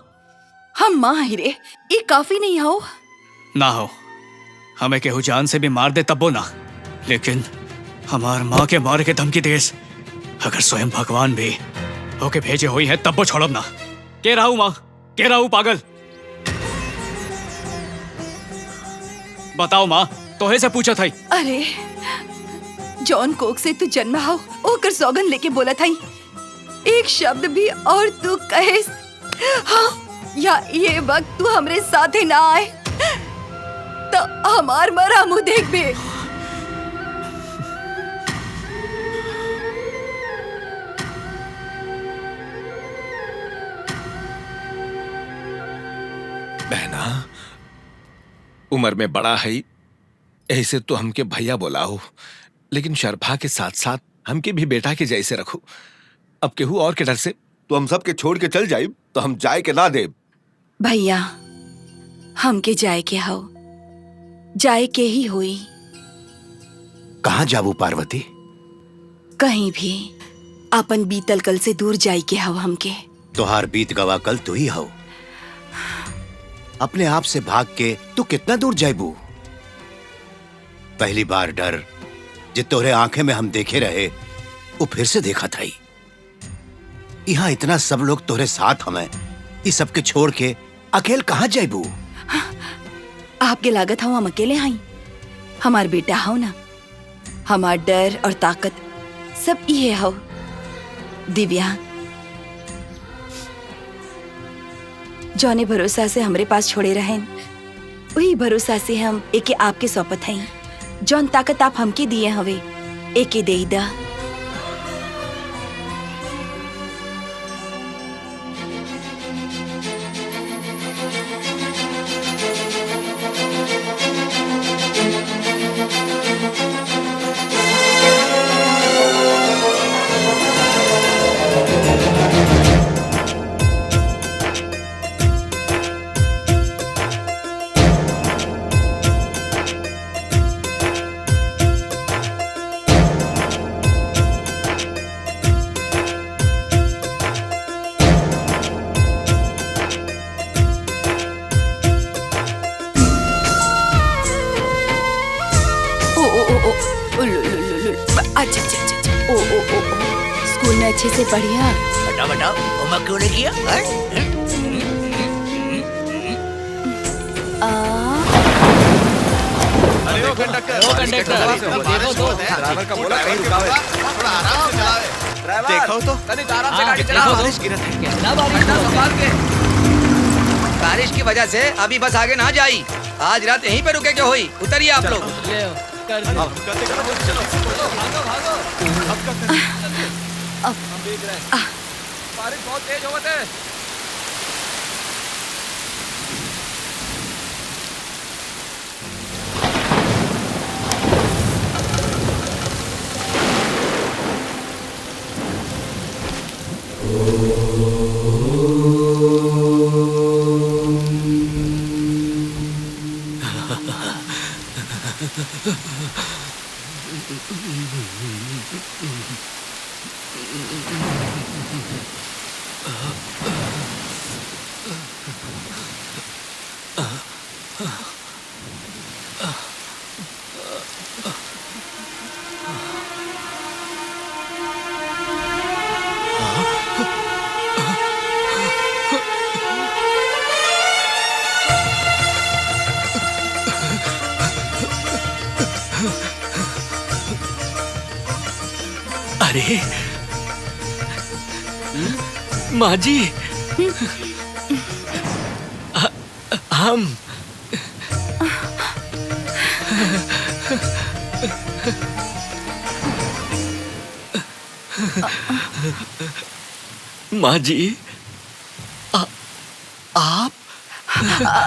हम माँ ही रे, ये काफी नहीं हो? ना हो, हमें केहू जान से भी मार दे तब्बो ना, लेकिन हमार माँ के मारे के धमकी देस अगर स्वयं भगवान भी होके भेजे हुई है तब्बो छोड़ब ना। के राहू माँ, के राहू पागल? बताओ माँ, तोहे से पूछा था। अरे जॉन कोक से तू जन्म हो, ओकर सौगन लेके बोला था एक शब्द भी और तू कहे हाँ, या ये वक्त तू हमरे साथे ना आए तो हमार मरा मुंह देख बे। बहना उम्र में बड़ा है, ऐसे तो हमके भैया बोला हो, लेकिन शर्फा के साथ साथ हमके भी बेटा के जैसे रखो। अब केहू और के डर से तो हम सब के छोड़ के चल जाए तो हम जाए के ना दे। भैया हमके जाए के हो, जाए के ही हुई। कहाँ जाबू पार्वती? कहीं भी अपन बीतल कल से दूर जाए के हो हमके। तोहार बीत गवा कल तू ही हो। अपने आप से भाग के तू कितना दूर जाबू? पहली बार डर जो तोरे आंखें में हम देखे रहे वो फिर से देखा था। यहाँ इतना सब लोग तोरे साथ हमें, इस सब के छोड़ के अकेले कहाँ जाबू? आपके लागत हो हम अकेले आई? हमार बेटा हो ना, हमार डर और ताकत सब ये हो। दिव्या जौने भरोसा से हमरे पास छोड़े रहें, वही भरोसा से हम एके आपके सौंपत हई। जौन ताकत आप हमके दिए हवे एके दे दा। अच्छा अच्छा अच्छा, ओ ओ ओ ओ, स्कूल में अच्छे से पढ़िया। बताओ बताओ, होमवर्क क्यों नहीं किया? अरे ओ कंडक्टर, देखो तो ड्राइवर का बोला कहीं रुकावे, थोड़ा आराम से चलावे। ड्राइवर देखो तो तनिक आराम से गाड़ी चलाओ। बारिश गिरत है, कितना बारिश संभाल के। बारिश की वजह से अभी बस आगे ना जाई, आज रात यहीं पे रुके के होई। उतरिए आप लोग। भागो भागो, हम देख रहे हैं बारिश बहुत तेज होवत है। अरे माँ जी, हम माँ जी, आप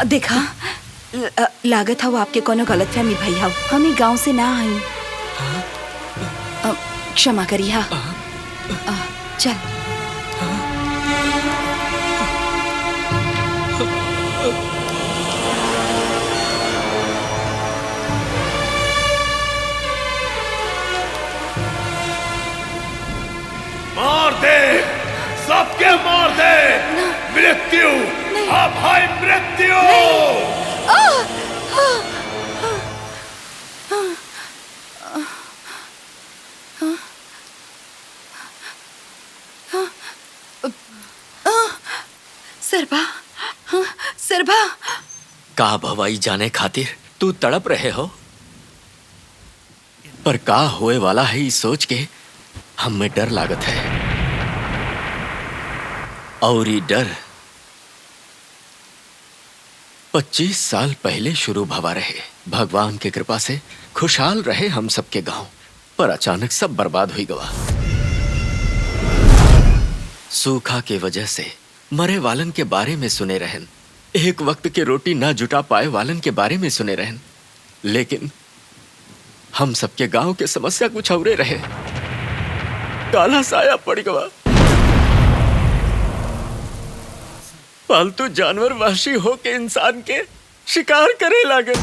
देखा, लागत है वो आपके कोनो गलत फहमी भई हो। हम ही गांव से ना आई। क्षमा करी। हा चल। मार दे, सबके मार दे। मृत्यु, हाँ भाई मृत्यु। सरभा, सरभा, का भवाई जाने खातिर तू तड़प रहे हो, पर का होए वाला है ये सोच के हम में डर लागत है। और ये डर 25 साल पहले शुरू भवा रहे। भगवान की कृपा से खुशहाल रहे हम सबके गांव, पर अचानक सब बर्बाद हुई गवा। सूखा के वजह से मरे वालन के बारे में सुने रहन, एक वक्त के रोटी ना जुटा पाए वालन के बारे में सुने रहन, लेकिन हम सबके गांव के समस्या कुछ औरे रहे। काला साया पड़ गवा। पालतू जानवर वहशी हो के इंसान के शिकार करे लागे।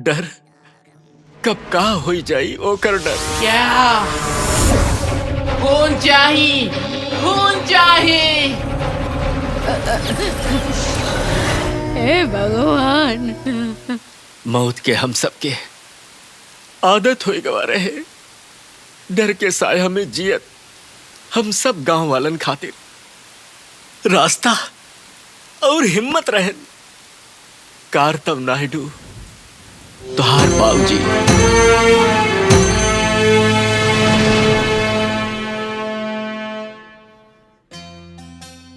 डर कब का होई जाई ओकर डर। क्या खून चाहिए, खून चाहिए। हे भगवान, मौत के हम सबके आदत होई गवा रहे। डर के साया में जियत हम सब गांव वालन खातिर रास्ता और हिम्मत रहे। कार्तव नायडू तुहार बाबूजी।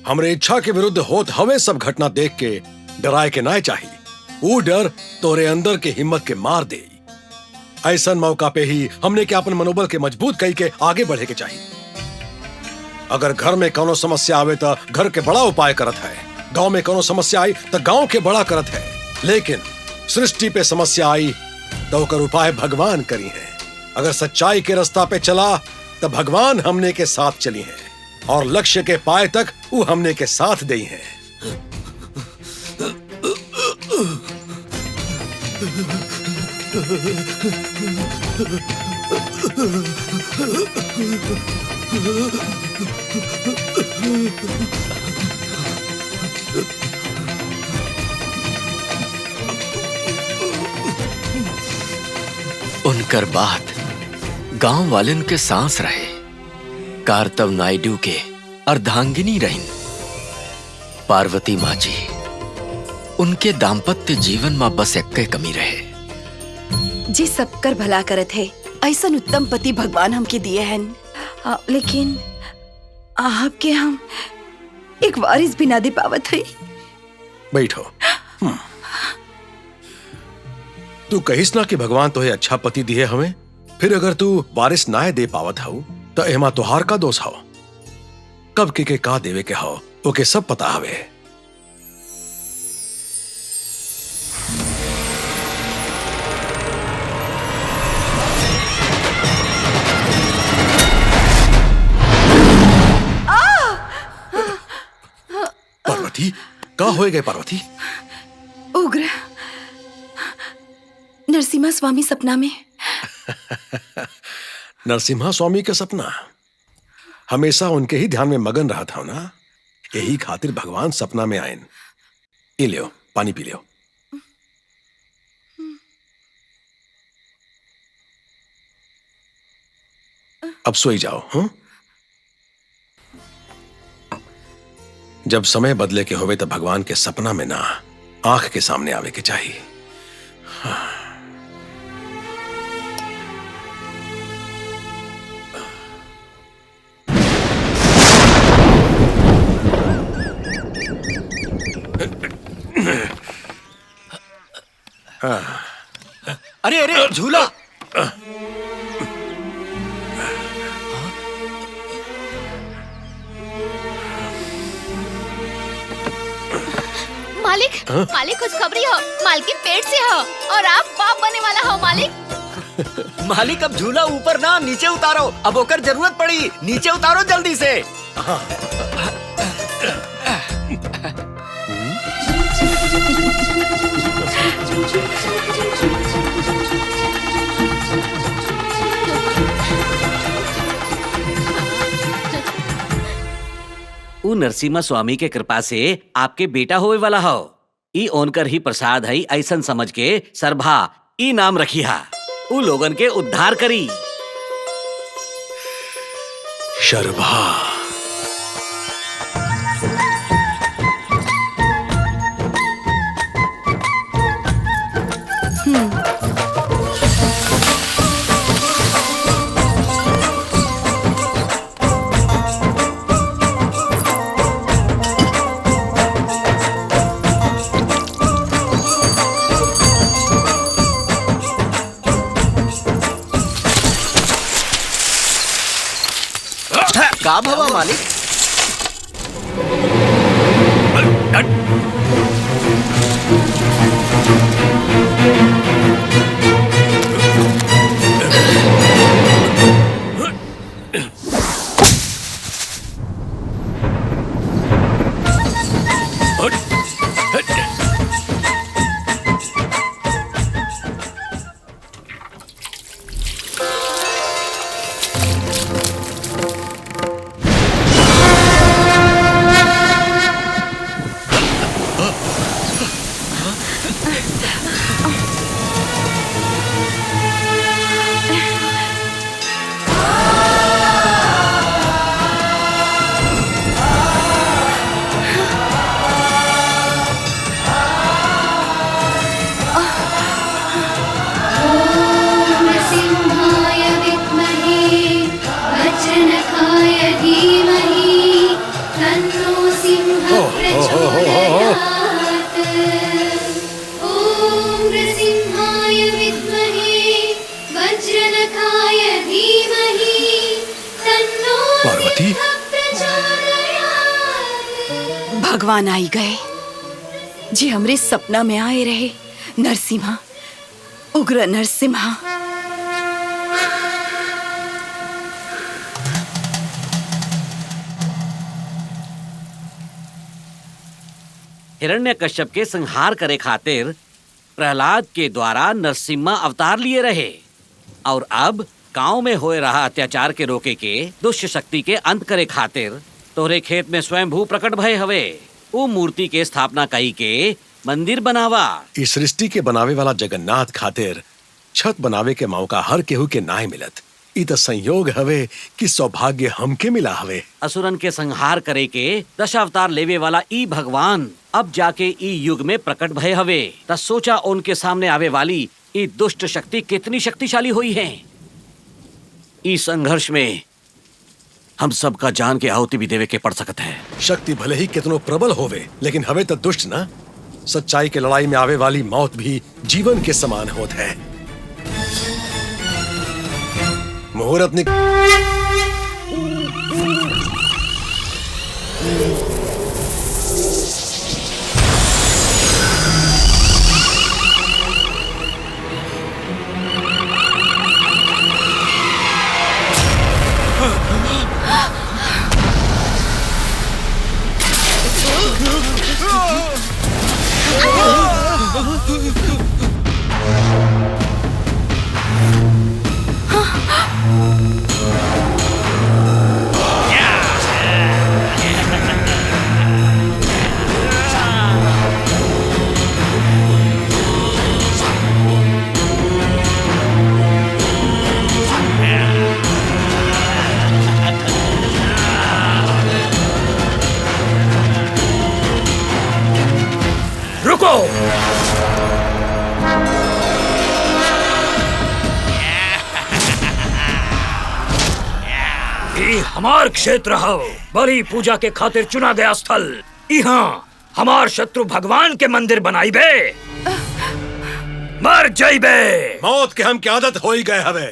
हमरे इच्छा के विरुद्ध होत हवे सब घटना देख के डराए के ना चाहिए। वो डर तोरे अंदर के हिम्मत के मार दे। ऐसा मौका पे ही हमने के अपन मनोबल के मजबूत कई के आगे बढ़े के चाहिए। अगर घर में कोनो समस्या आवे तो घर के बड़ा उपाय करत है, गांव में कोनो समस्या आई तो गांव के बड़ा करत है, लेकिन सृष्टि पे समस्या आई तो ओकर उपाय भगवान करी है। अगर सच्चाई के रास्ता पे चला तो भगवान हमने के साथ चली है, और लक्ष्य के पाए तक वो हमने के साथ दई है। उनकर बात गांव वालन के सांस रहे। कार्तव नायडू के अर्धांगिनी रहीन पार्वती माँ जी। उनके दाम्पत्य जीवन में बस एक कमी रहे। जी सबकर भला करत है, ऐसा उत्तम पति भगवान हमके दिए हैं, लेकिन आपके हम एक वारिस भी ना दे पावत है। बैठो। तू कहिस ना कि भगवान तुहे अच्छा पति दिए हमें, फिर अगर तू वारिस ना दे पावत हो तो एमा तोहार का दोष हो। कब के का देवे के हो ओके सब पता हवे। पार्वती का हो गए पार्वती? उग्र नरसिम्हा स्वामी सपना में। नरसिम्हा स्वामी का सपना हमेशा उनके ही ध्यान में मगन रहा था ना, यही खातिर भगवान सपना में आए। ये लियो पानी पी लियो। अब सोई जाओ। हाँ, जब समय बदले के होवे तब भगवान के सपना में ना आंख के सामने आवे के चाहिए। हाँ। अरे अरे झूला। मालिक मालिक खुशखबरी हो, मालकिन पेट से हो और आप बाप बने वाला हो मालिक। मालिक अब झूला ऊपर ना नीचे उतारो, अब ओकर जरूरत पड़ी, नीचे उतारो जल्दी से। उ नरसिम्हा स्वामी के कृपा से आपके बेटा होवे वाला हो। ई ओनकर ही प्रसाद है, ऐसन समझ के सरभा ई नाम रखिया। उ लोगन के उद्धार करी। शर्भा। का भवा मालिक? पार्वती भगवान आई गए जी, हमरे सपना में आए रहे। नरसिम्हा, उग्र नरसिम्हा। हिरण्यकश्यप के संहार करे खातिर प्रहलाद के द्वारा नरसिम्हा अवतार लिए रहे और अब गांव में होए रहा अत्याचार के रोके के दुष्ट शक्ति के अंत करे खातिर तोहरे खेत में स्वयंभू प्रकट भय हवे। वो मूर्ति के स्थापना कई के मंदिर बनावा। इस सृष्टि के बनावे वाला जगन्नाथ खातिर छत बनावे के मौका हर केहू के नाय मिलत। ई तो संयोग हवे कि सौभाग्य हमके मिला हवे। असुरन के संहार करे के दशावतार लेवे वाला ई भगवान अब जाके ई युग में प्रकट भय हवे। त सोचा उनके सामने आवे वाली ई दुष्ट शक्ति कितनी शक्तिशाली हुई है। इस संघर्ष में हम सबका जान के आहुति भी देवे के पड़ सकत है। शक्ति भले ही कितनो प्रबल होवे, लेकिन हवे तो दुष्ट ना। सच्चाई के लड़ाई में आवे वाली मौत भी जीवन के समान होत है। मुहूर्त रुको। ये हमार क्षेत्र हो, बड़ी पूजा के खातिर चुना गया स्थल। यहाँ हमार शत्रु भगवान के मंदिर बनाई बे, मर जाइबे। मौत के हम की आदत हो ही गए हवे।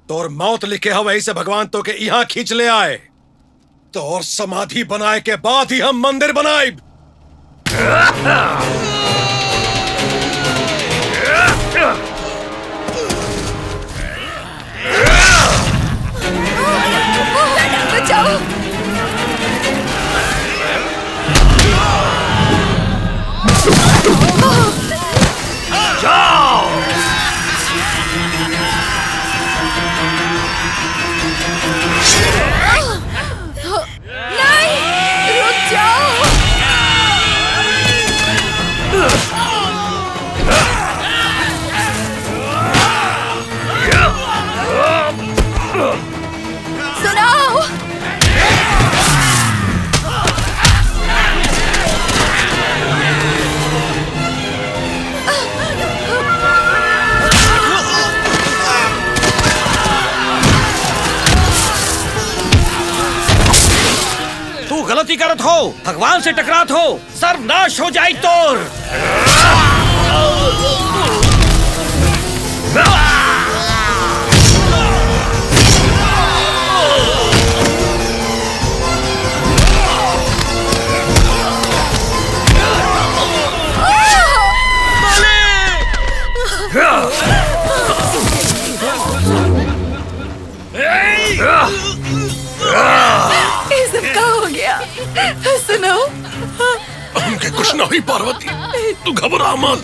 तोर मौत लिखे हवे इसे भगवान तो के यहाँ खींच ले आए। तोर समाधि बनाए के बाद ही हम मंदिर बनाए। बचाओ। जाओ। नहीं, रुक जाओ। सुनाओ। तू गलती करत हो, भगवान से टकरात हो, सर्वनाश हो जाए तोर। ये सब क्या हो गया? सुनो। हमके कुछ ना हुई पार्वती, तू घबरा मत।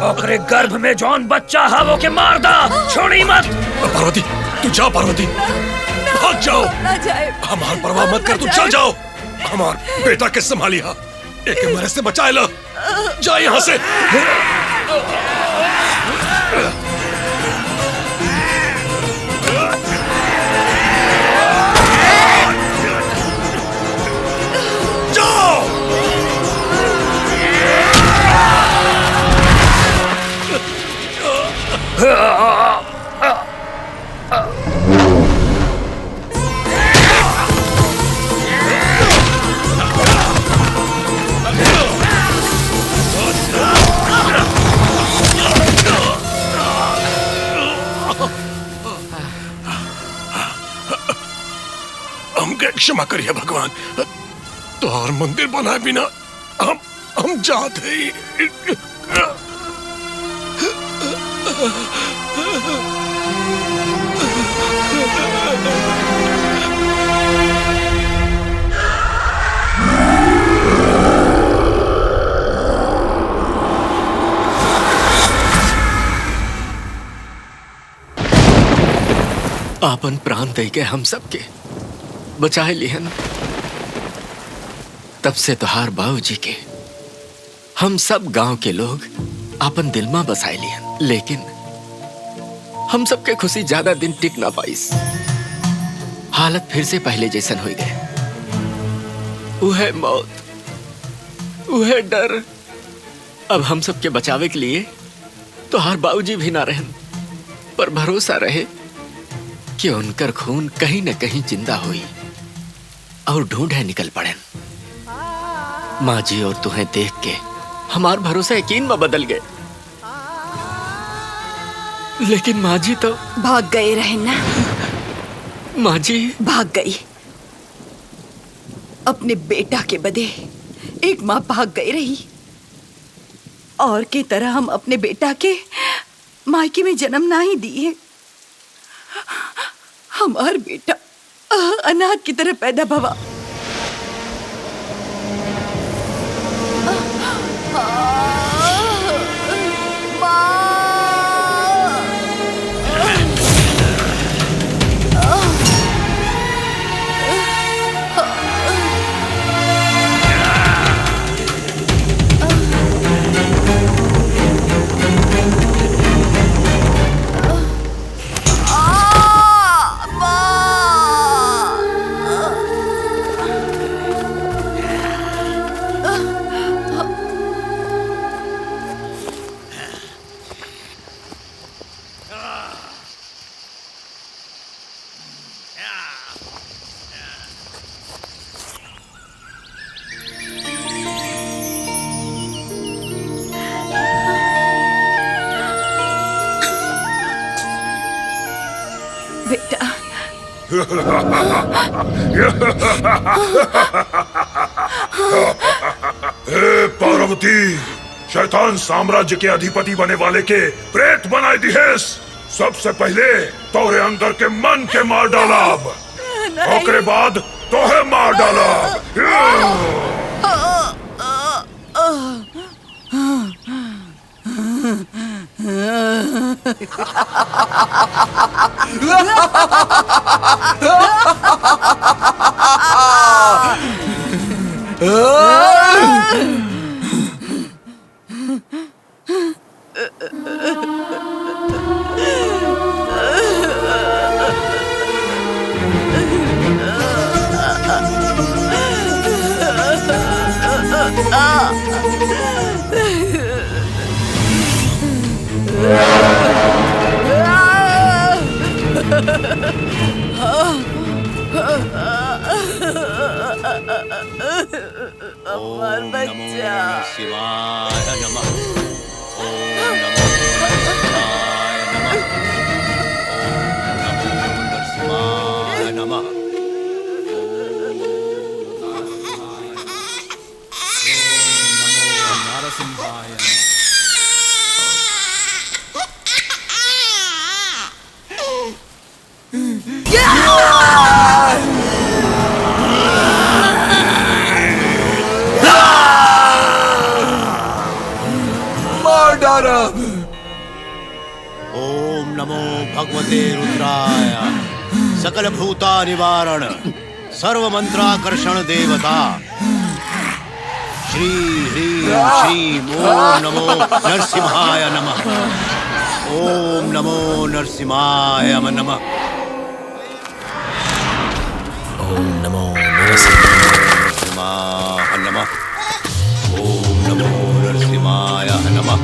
ओकरे गर्भ में जौन बच्चा है वो के मार दा, छोड़ी मत। पार्वती तू जा, पार्वती भाग जाओ। ना जाए। हमार परवाह मत कर, तू चल जाओ। हमार बेटा के संभालिया, एक मरे से बचाए लो। जा यहाँ से। हमके क्षमा करिए भगवान, तोहार मंदिर बनाए बिना हम जाते ही। आपन प्राण दे के हम सबके बचाए लिहन। तब से तोहार बाबूजी के हम सब गांव के लोग आपन दिल में बसाए लिहन, लेकिन हम सबके खुशी ज्यादा दिन टिक ना पाइस। हालत फिर से पहले जैसन हो गए। उहे मौत, उहे डर। अब हम सबके बचावे के लिए तोहार बाबूजी भी ना रहन। पर भरोसा रहे कि उनकर खून कहीं न कहीं जिंदा हुई और ढूंढे निकल पड़े। माँ जी और तुम्हें देख के हमार भरोसा यकीन में बदल गए। लेकिन माँ जी तो भाग गए रहे ना। माँ जी भाग गई अपने बेटा के बदे। एक माँ भाग गई रही और की तरह हम अपने बेटा के मायके में जन्म ना ही दिए। हमार बेटा अनाथ की तरह पैदा भवा। हे पार्वती, शैतान साम्राज्य के अधिपति बने वाले के प्रेत बनाए दिहेस। सबसे पहले तोरे अंदर के मन के मार डालब, ओकरे बाद तोहे मार डालब। ओम नमो शिवाय नमः। ओम नमो शिवाय नमः। ओम नमो नरसिंहाय नमः। ओम नरसिंहाय नमः। ओम नमो भगवते रुद्राय सकल भूता निवारण सर्व मंत्राकर्षण देवता श्री ह्रीं श्रीं ओम नमो नरसिंहाय नमः। ओम नमो नरसिंहाय नमः। ओम नमो नरसिंहाय नमः। ओम नमो नरसिंहाय नमः।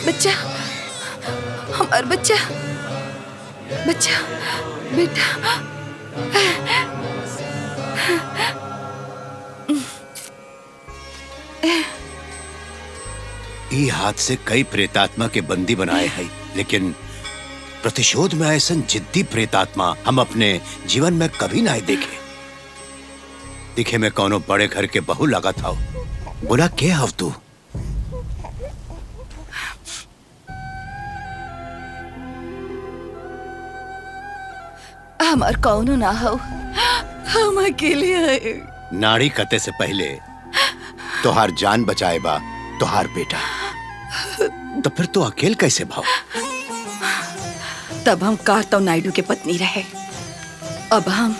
बच्चा, हमारा बच्चा, बच्चा, बेटा। ई हाथ से कई प्रेतात्मा के बंदी बनाए हैं, लेकिन प्रतिशोध में ऐसा जिद्दी प्रेतात्मा हम अपने जीवन में कभी नहीं देखे। दिखे में कौनो बड़े घर के बहू लगा था। बोला के हव तू? हमार कौनो ना हो, हम अकेले आए। नाड़ी कते से पहले तोहार जान बचाए बा तोहार बेटा, तो फिर तू अकेल कैसे भाव? तब हम कार्तव नायडू के पत्नी रहे, अब हम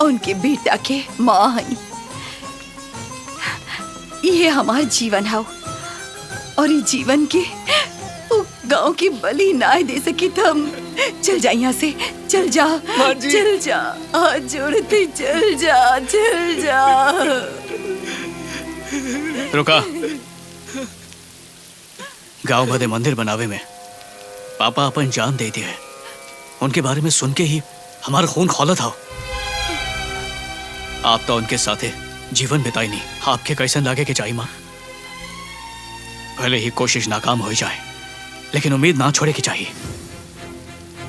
उनके बेटा के माँ हैं। ये हमार जीवन है और ये जीवन के गांव की बलि ना दे सकी। हम चल जा यहाँ से, चल जा, चल जा, हाथ जोड़ते चल जा, चल जा। रुका। गांव भदे मंदिर बनावे में पापा अपन जान दे दिए। उनके बारे में सुन के ही हमारा खून खौला था। आप तो उनके साथे जीवन बिताई नहीं, आपके कैसे लागे के चाहिए माँ। भले ही कोशिश नाकाम हो जाए लेकिन उम्मीद ना छोड़े की चाहिए।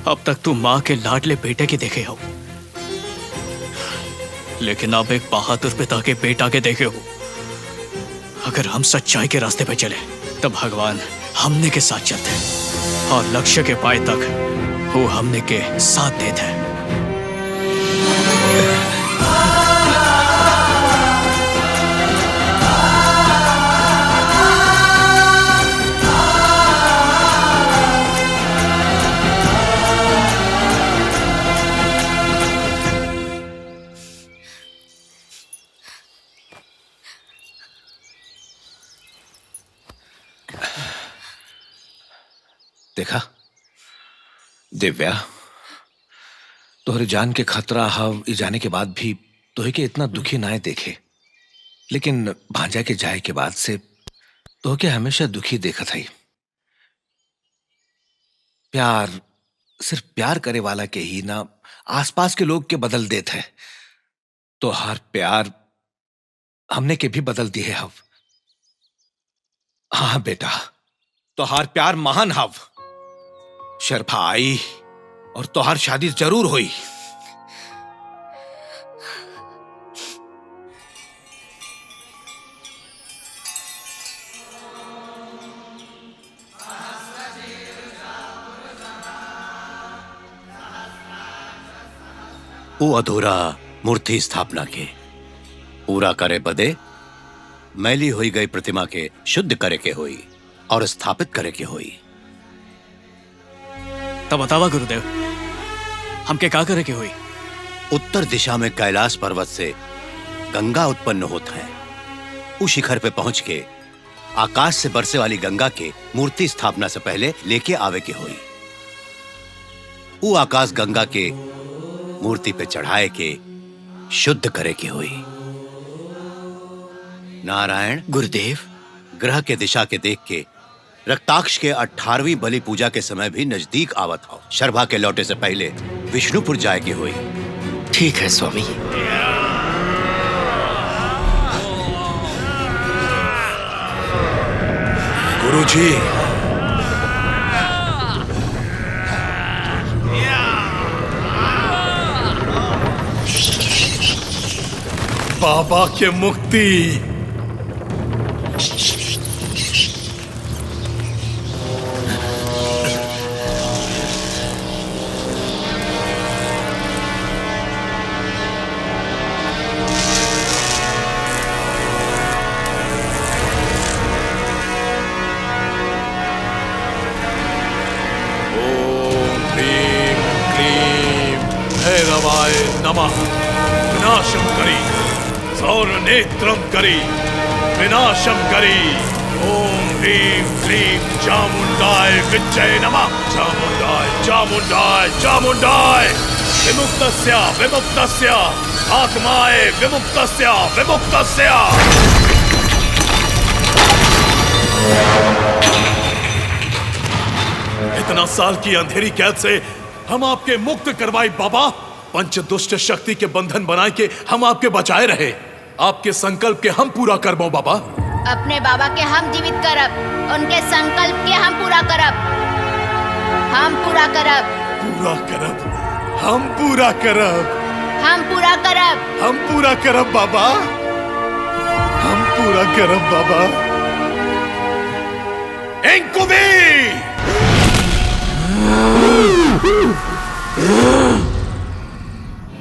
अब तक तू माँ के लाडले बेटे की देखे हो, लेकिन अब एक बहादुर पिता के बेटा के देखे हो। अगर हम सच्चाई के रास्ते पे चले तो भगवान हमने के साथ चलते हैं और लक्ष्य के पाए तक वो हमने के साथ देते हैं। देखा दिव्या, तोहरे जान के खतरा हव ई जाने के बाद भी तोहे के इतना दुखी ना देखे, लेकिन भांजा के जाए के बाद से तोहे के हमेशा दुखी देखा था। प्यार सिर्फ प्यार करे वाला के ही ना, आसपास के लोग के बदल देते हैं। तो हर प्यार हमने के भी बदल दिए हव। हाँ बेटा, तो हर प्यार महान हव। शर्फा आई और तोहार शादी जरूर हुई। वो अधूरा मूर्ति स्थापना के पूरा करे बदे मैली हुई गई प्रतिमा के शुद्ध करे के हुई और स्थापित करे के हुई। तब बतावा गुरुदेव, हमके क्या करे के हुई? उत्तर दिशा में कैलाश पर्वत से गंगा उत्पन्न होता है। उस शिखर पे पहुंच के आकाश से बरसे वाली गंगा के मूर्ति स्थापना से पहले लेके आवे के हुई। वो आकाश गंगा के मूर्ति पे चढ़ाए के शुद्ध करे के हुई। नारायण गुरुदेव, ग्रह के दिशा के देख के रक्ताक्ष के 18वीं बलि पूजा के समय भी नजदीक आवत हो। शर्भा के लौटे से पहले विष्णुपुर जाए के हुई। ठीक है स्वामी। गुरुजी, बाबा के मुक्ति। भैरवाय नमः। विनाशम करी, सौर नेत्रम करी, विनाशम करी। ओम ह्रीं क्लीं चामुंडाय विच्चय नमः। चामुंडाय चामुंडाय चामुंडाय। विमुक्तस्य विमुक्तस्य आत्माय विमुक्तस्य विमुक्तस्य। इतना साल की अंधेरी कैद से हम आपके मुक्त करवाई बाबा। पंच दुष्ट शक्ति के बंधन बनाए के हम आपके बचाए रहे। आपके संकल्प के हम पूरा करबो बाबा। अपने बाबा के हम जीवित करब, उनके संकल्प के हम पूरा करब। हम पूरा करब, पूरा करब, हम पूरा करब, हम पूरा करब, हम पूरा करब बाबा, हम पूरा करब बाबा। इंकुबी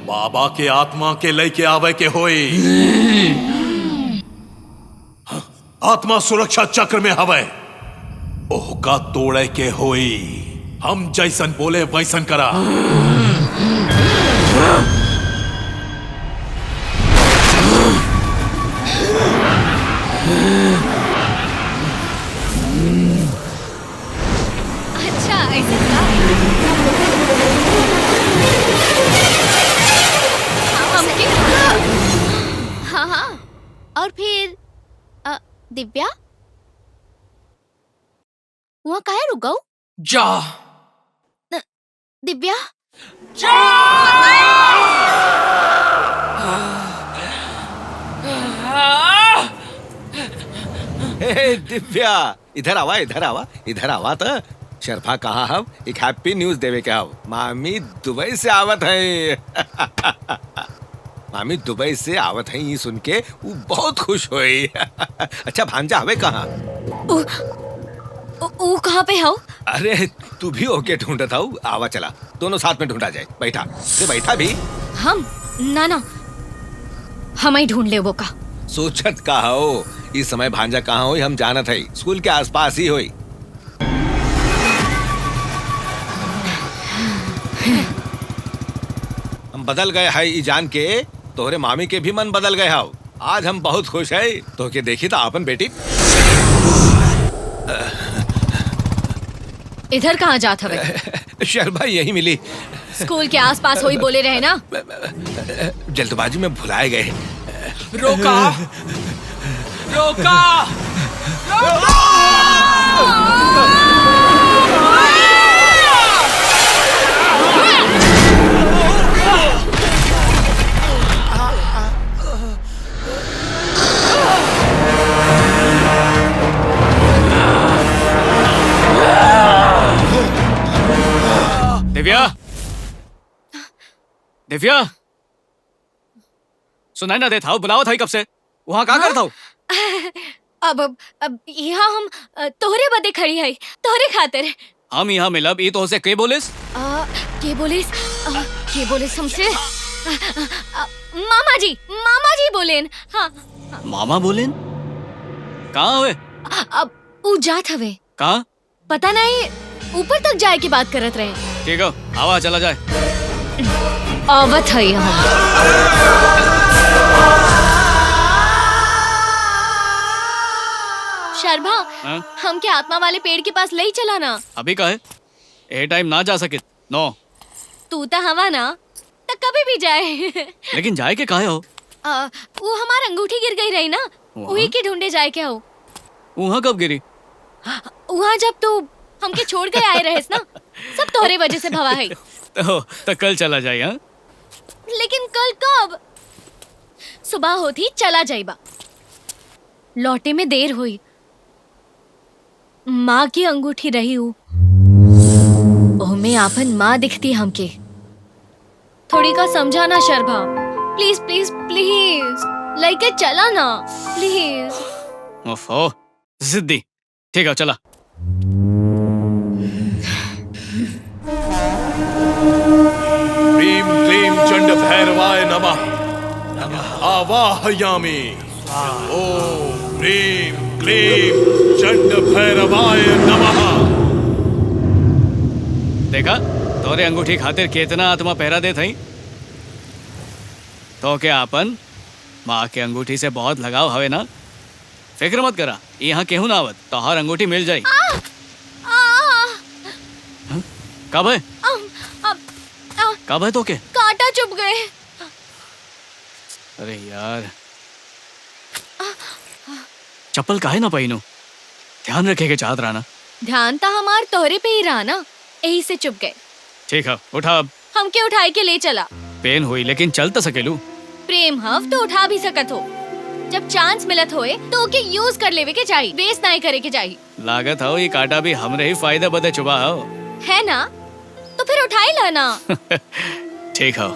बाबा के आत्मा के लय के आवे के होई। आत्मा सुरक्षा चक्र में हवे, ओहका तोड़े के होई। हम जैसन बोले वैसन करा। अच्छा ऐसे था। और फिर दिव्या वहाँ काहे रुक गऊ? जा दिव्या हे दिव्या, इधर आवा, इधर आवा, इधर आवा तो शर्फा कहा हम एक हैप्पी न्यूज देवे के हम मामी दुबई से आवत है। मामी दुबई से आवत है ये सुन के वो बहुत खुश हुई। अच्छा भांजा हवे कहाँ? वो कहाँ पे हो? अरे तू भी ओके ढूंढता हूँ, आवा चला दोनों साथ में ढूंढा जाए। बैठा से बैठा भी हम ना हम ही ढूंढ ले वो का। सोचत कहा हो इस समय भांजा कहाँ हो हम जानत है, स्कूल के आसपास ही होई। हम बदल गए है ई जान के तोहरे मामी के भी मन बदल गए हाउ। आज हम बहुत खुश है तो के देखी था अपन बेटी। इधर कहाँ जात हवे? शर्मा यही मिली। स्कूल के आसपास होई बोले रहे ना। जल्दबाजी में भुलाए गए। रोका रोका दिव्या दिव्या सुनाई ना देता बुलाओ था कब से, वहाँ क्या करता हूँ? अब यहाँ हम तोहरे बदे खड़ी है, तोहरे खातिर। हम यहाँ मिलब ई तो से के बोलिस? के बोलिस हमसे? मामा जी बोलेन। हाँ मामा बोलेन? कहाँ हुए? अब ऊ जात हवे। कहाँ? पता नहीं, ऊपर तक जाए की बात करत रहे। ठीक है आवा चला जाए। आवत है यहाँ। शर्मा हम के आत्मा वाले पेड़ के पास ले ही चला ना। अभी का है? ए टाइम ना जा सके। नो तू तो हवा ना तो कभी भी जाए। लेकिन जाए के काहे हो? वो हमार अंगूठी गिर गई रही ना, वही के ढूंढे जाए के हो। वहाँ कब गिरी? वहाँ जब तू हमके छोड़ के आए रहे ना, सब तोहरे वजह से भवा है। तो कल चला जाए। हाँ लेकिन कल कब? सुबह होती चला जाइबा, लौटे में देर हुई। माँ की अंगूठी रही हूँ, ओहमे आपन माँ दिखती हमके। थोड़ी का समझाना शर्मा, प्लीज प्लीज प्लीज लेके चला ना प्लीज। ओफो जिद्दी। ठीक है चला। ह्रीं क्लीं चंड भैरवाय नमः आवाहयामि। ओम ह्रीं क्लीं चंड भैरवाय नमः। देखा तोरे अंगूठी खातिर कितना आत्मा पहरा दे थई। तो क्या अपन माँ के अंगूठी से बहुत लगाव हवे ना? फिक्र मत करा, यहाँ केहू ना आवत तो हर अंगूठी मिल जाई। कब है? कब है तो के? कांटा चुभ गए। अरे यार चप्पल काहे ना पहनू? ध्यान रखे के चाहत रहा ना। ध्यान तो हमार तोहरे पे ही रहा ना, यही से चुप गए। ठीक है उठा। अब हमके उठाई के ले चला। पेन हुई लेकिन चल तो सकेलू। प्रेम हव तो उठा भी सकत हो। जब चांस मिलत होए तो ओके यूज कर लेवे के चाहिए, वेस्ट नहीं करे के चाहिए। लागत हो ये कांटा भी हमरे ही फायदे बदे चुबा हो। है ना? तो फिर उठाई ला ना। ठीक हो।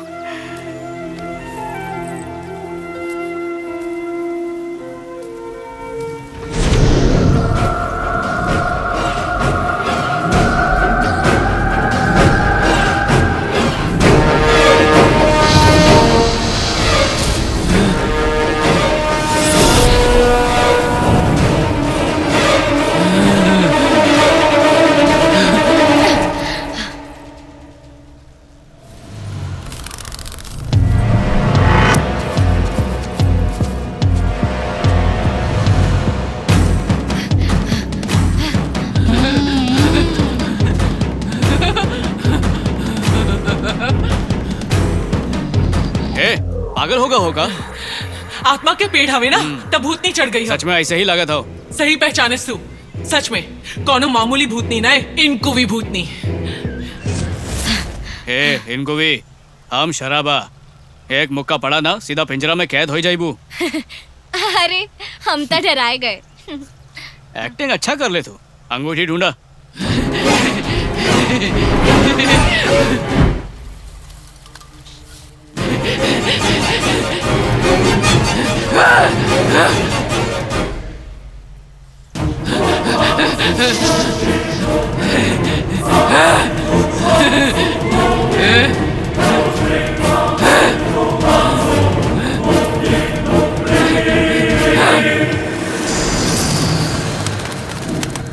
पागल होगा? आत्मा के पेड़ हवे ना तब भूतनी चढ़ गई सच में ऐसे ही लगा था। सही पहचाने तू। सच में कौनो मामूली भूतनी ना है, इनको भी भूतनी। इनको भी हम शराबा एक मुक्का पड़ा ना सीधा पिंजरा में कैद हो जाइबू। अरे हम तो डराए गए। एक्टिंग अच्छा कर ले तू। अंगूठी ढूंढा।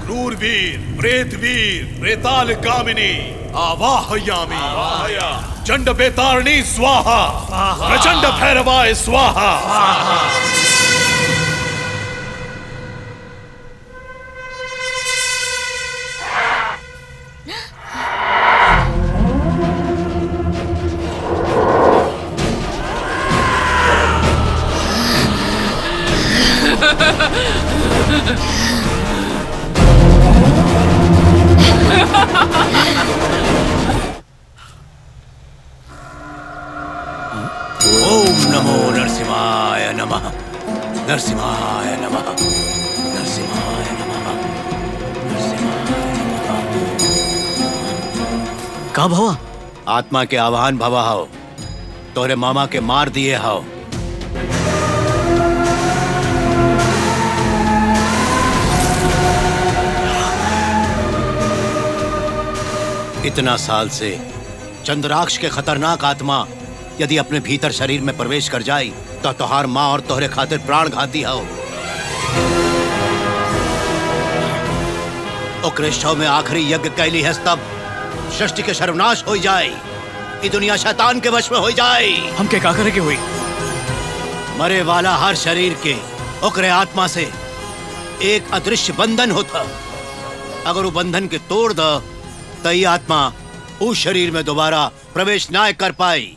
क्रूरवीर, प्रेतवीर, प्रेताल कामिनी, आवाहयामी, चंड बेतारणी स्वाहा, प्रचंड भैरवाय स्वाहा। ओम नमो नरसिंहाय नमः। नरसिंहाय नमः। नरसिंहाय नमः। का भवा? आत्मा के आवाहन भवा हो। तोरे मामा के मार दिए हो। इतना साल से चंद्राक्ष के खतरनाक आत्मा यदि अपने भीतर शरीर में प्रवेश कर जाए तो तोहार माँ और तोहरे खातिर प्राण घाती हो। ओकरे शव में आखिरी यज्ञ कैली है तब सृष्टि के सर्वनाश हो जाए। ये दुनिया शैतान के वश में हो जाए। हम के का करे के हुई? मरे वाला हर शरीर के ओकरे आत्मा से एक अदृश्य बंधन होता। अगर वो बंधन के तोड़ द तो ये आत्मा उस शरीर में दोबारा प्रवेश ना कर पाई।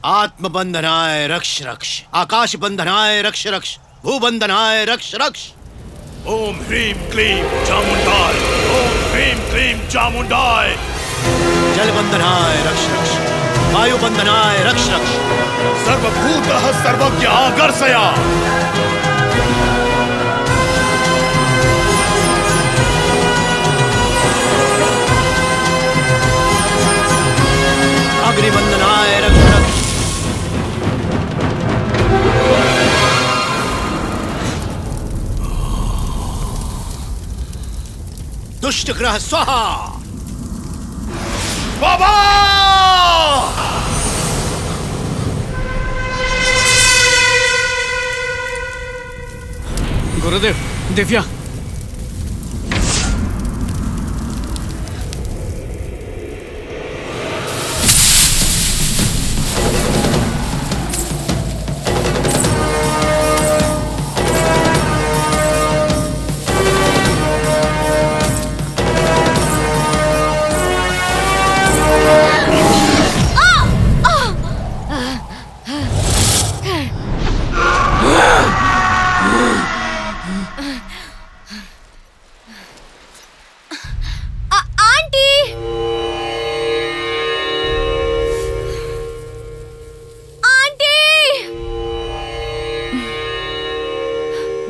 आत्म बंधनाय रक्ष रक्ष, आकाश बंधनाय रक्ष रक्ष, भू बंधनाय रक्ष रक्ष। ओम ह्रीं क्लीं चामुंडाय, ओम ह्रीं क्लीं चामुंडाय। जल बंधनाय रक्ष रक्ष, वायु बंधनाय रक्ष रक्ष। सर्वभूतः सर्वज्ञ आगर्षया। अग्निबंधनाय रक्ष रक्ष। दुष्ट ग्रह स्वाहा। बाबा! गुरुदेव, दिव्या।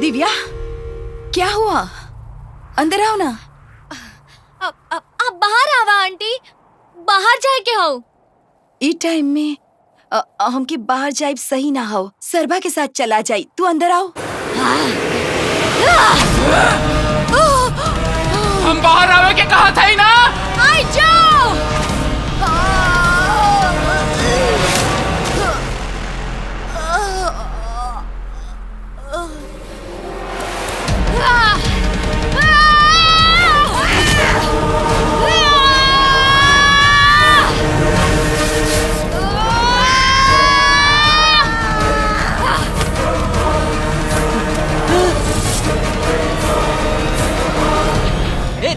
दिव्या, क्या हुआ? अंदर आओ ना। आप बाहर आवा आंटी। बाहर जाए के हो? ई टाइम में हमके बाहर जाए सही ना हो। सरबा के साथ चला जाए। तू अंदर आओ। हम बाहर आवे के कहा था ही ना। आई जाओ।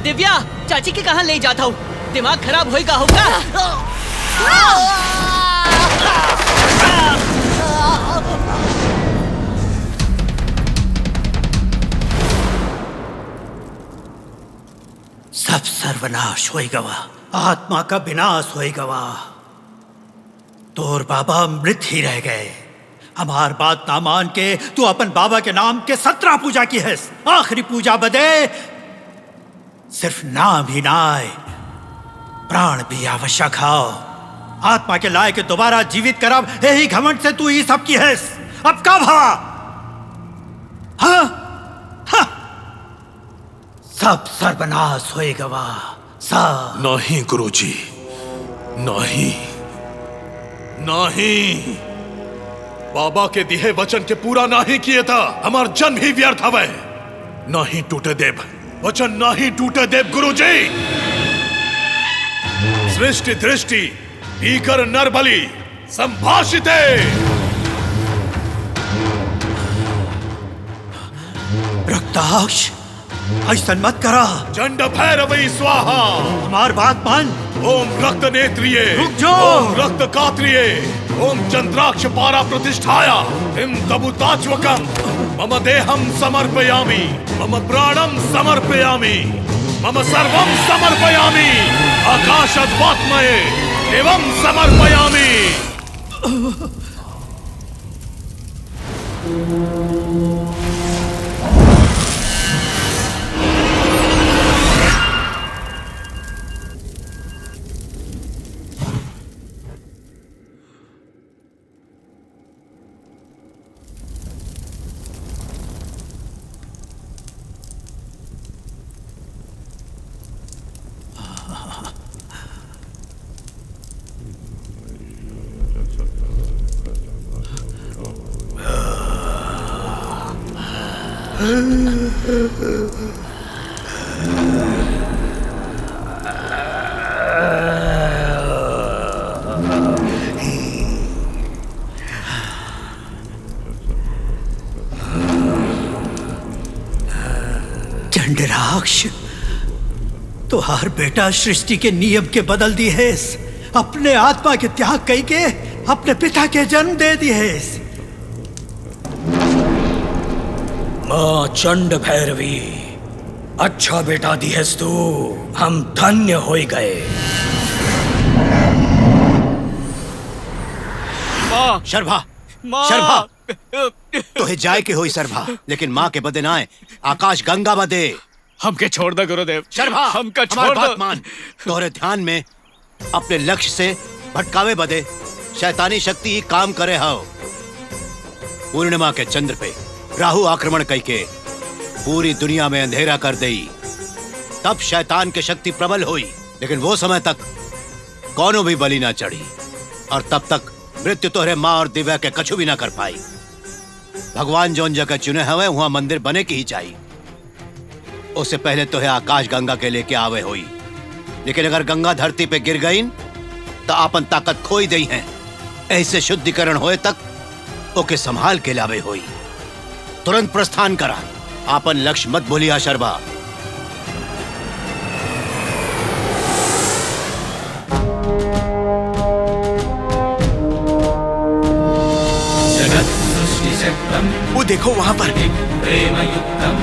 दिव्या, चाची के कहाँ ले जाता हूँ? दिमाग खराब होएगा होगा। सब सर्वनाश होई गवा, आत्मा का विनाश होई गवा। तोर बाबा मृत ही रह गए। हमार बात ना मान के तू अपन बाबा के नाम के 17 पूजा की है। आखिरी पूजा बदे सिर्फ नाम ही ना आए, प्राण भी आवश्यक हो। आत्मा के लाए के दोबारा जीवित करब, यही घमंड से तू ही सब की है। अब कब हा? सब सर्वनाश होए गवा, सब। नहीं गुरुजी, नहीं, नहीं। बाबा के दिए वचन के पूरा नहीं किए था, हमार जन्म ही व्यर्थ हवे। नहीं टूटे देव वचन, नहीं टूटे देव गुरुजी। सृष्टि दृष्टि भीकर नर बलि संभाषिते। रक्ताक्ष, ऐसा मत करा। चंड भैरवी स्वाहा। हमार बात मान। ओम रक्त नेत्रिये, रुक जाओ। ओम रक्त कात्रिये, ओम चंद्राक्ष पारा प्रतिष्ठाया, हिम तबुताच्वकम, मम देहम समर्पयामि, मम प्राणम समर्पयामि, मम सर्वम समर्पयामि, आकाशद्वात्मये एवं समर्पयामि। चंडराक्ष, तुहार बेटा सृष्टि के नियम के बदल दी है। अपने आत्मा के त्याग कई के अपने पिता के जन्म दे दी है। माँ चंड भैरवी, अच्छा बेटा दी है तू, हम धन्य हो गए। शर्भा, शर्भा, तो जाए के होई शर्भा, लेकिन माँ के बदे ना आए, आकाश गंगा बदे। हमके छोड़ दो गुरुदेव। शर्भा, हमका छोड़ हमार दो। बात मान। तोहरे ध्यान में अपने लक्ष्य से भटकावे बदे शैतानी शक्ति ही काम करे हो। पूर्णिमा के चंद्र पे राहु आक्रमण कई के पूरी दुनिया में अंधेरा कर देई, तब शैतान की शक्ति प्रबल हुई। लेकिन वो समय तक कौनो भी बलि ना चढ़ी, और तब तक मृत्यु तोहरे माँ और दिव्या के कछु भी ना कर पाई। भगवान जौन जगह चुने हवे वहां मंदिर बने की ही चाहिए। उससे पहले तोहे आकाश गंगा के लेके आवे हुई, लेकिन अगर गंगा धरती पे गिर गई तो आपन ताकत खोई दई है। ऐसे शुद्धिकरण होए तक ओके संभाल के लावे हुई। तुरंत प्रस्थान करा, आपन लक्ष्य मत भूलिया शर्मा। वो देखो वहां पर। प्रेमयुक्तम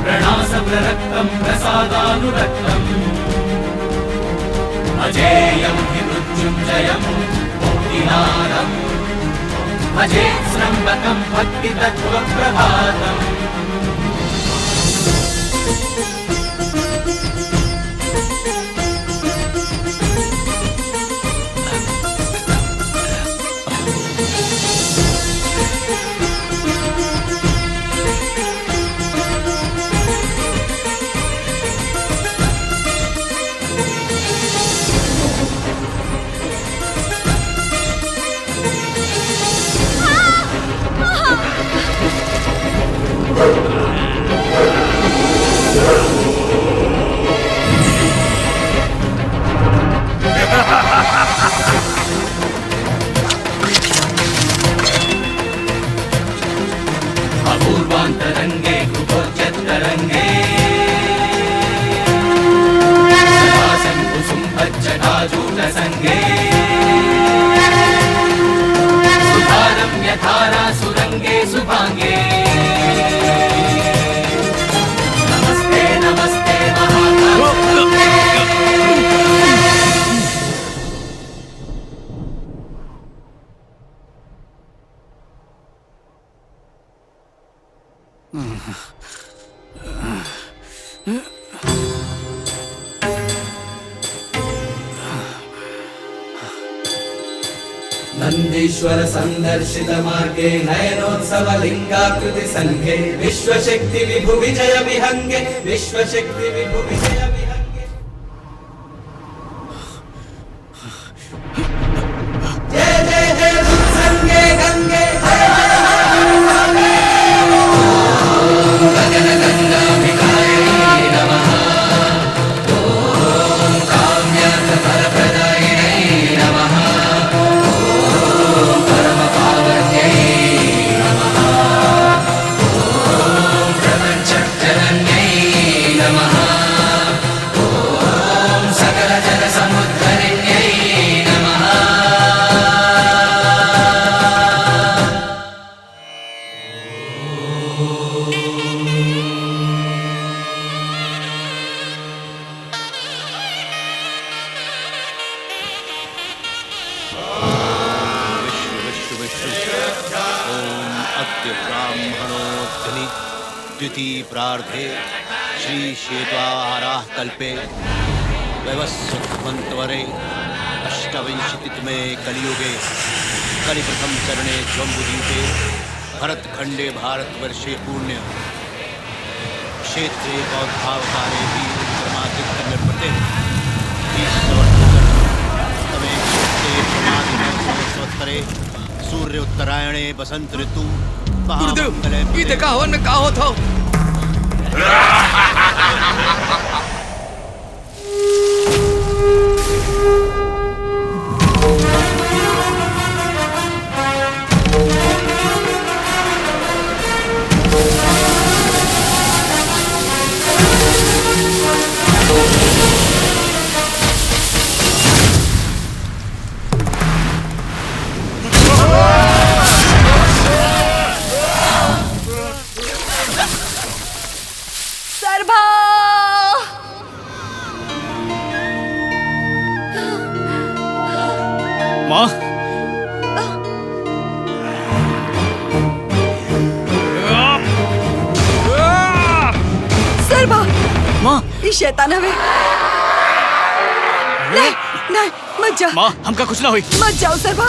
प्रणासप्ररक्तम प्रसादानुरक्तम अजेयं हि मृत्युञ्जयं मुक्तिनादम् अजेत्स्रम्बकं भक्तितत्त्वप्रभातम्। अपूर्वान्तरङ्गे कुपोज्जत्तरङ्गे सदाशङ्कुसुम्भज्जटाजूटसङ्गे सुधारं यथारा सुरङ्गे सुभाङ्गे। नमस्ते नमस्ते महाकाल। नन्दीश्वर संदर्शित मार्गे नयनोत्सव लिंगाकृति संघे विश्वशक्ति विभु विजय विहंगे विश्वशक्ति विभु विजय विहंगे। जय जय जय संगे गंगे हर हर हर गगन गंगा विकारिणी नमः। ओम काम्यार्थ फल प्रदायिनी नमः। ओम परम पावन्यै नमः। ओम प्रपंच जनन्यै नमः। ओम सकल जन समुद्धरिण्यै नमः। ब्राह्मणोद्धनि द्वितीय प्रार्धे श्री श्वेताहाराः कल्पे वैवस्वतमन्त्वरे अष्टविंशतितमे कलियुगे कलिप्रथम चरणे जम्बूद्वीपे भरतखंडे भारतवर्षे पुण्य क्षेत्रे बौद्धावतारे वीरविक्रमादित्य प्रति 20 क्षेत्रे प्रमादिने सूर्य उत्तरायणे बसंत ऋतु। गुरुदेव ये देखा हवन में का होता हो? माँ सरबा माँ ये शैतान हवे। नहीं नहीं मत जाओ माँ, हमका कुछ ना हुई। मत जाओ सरबा।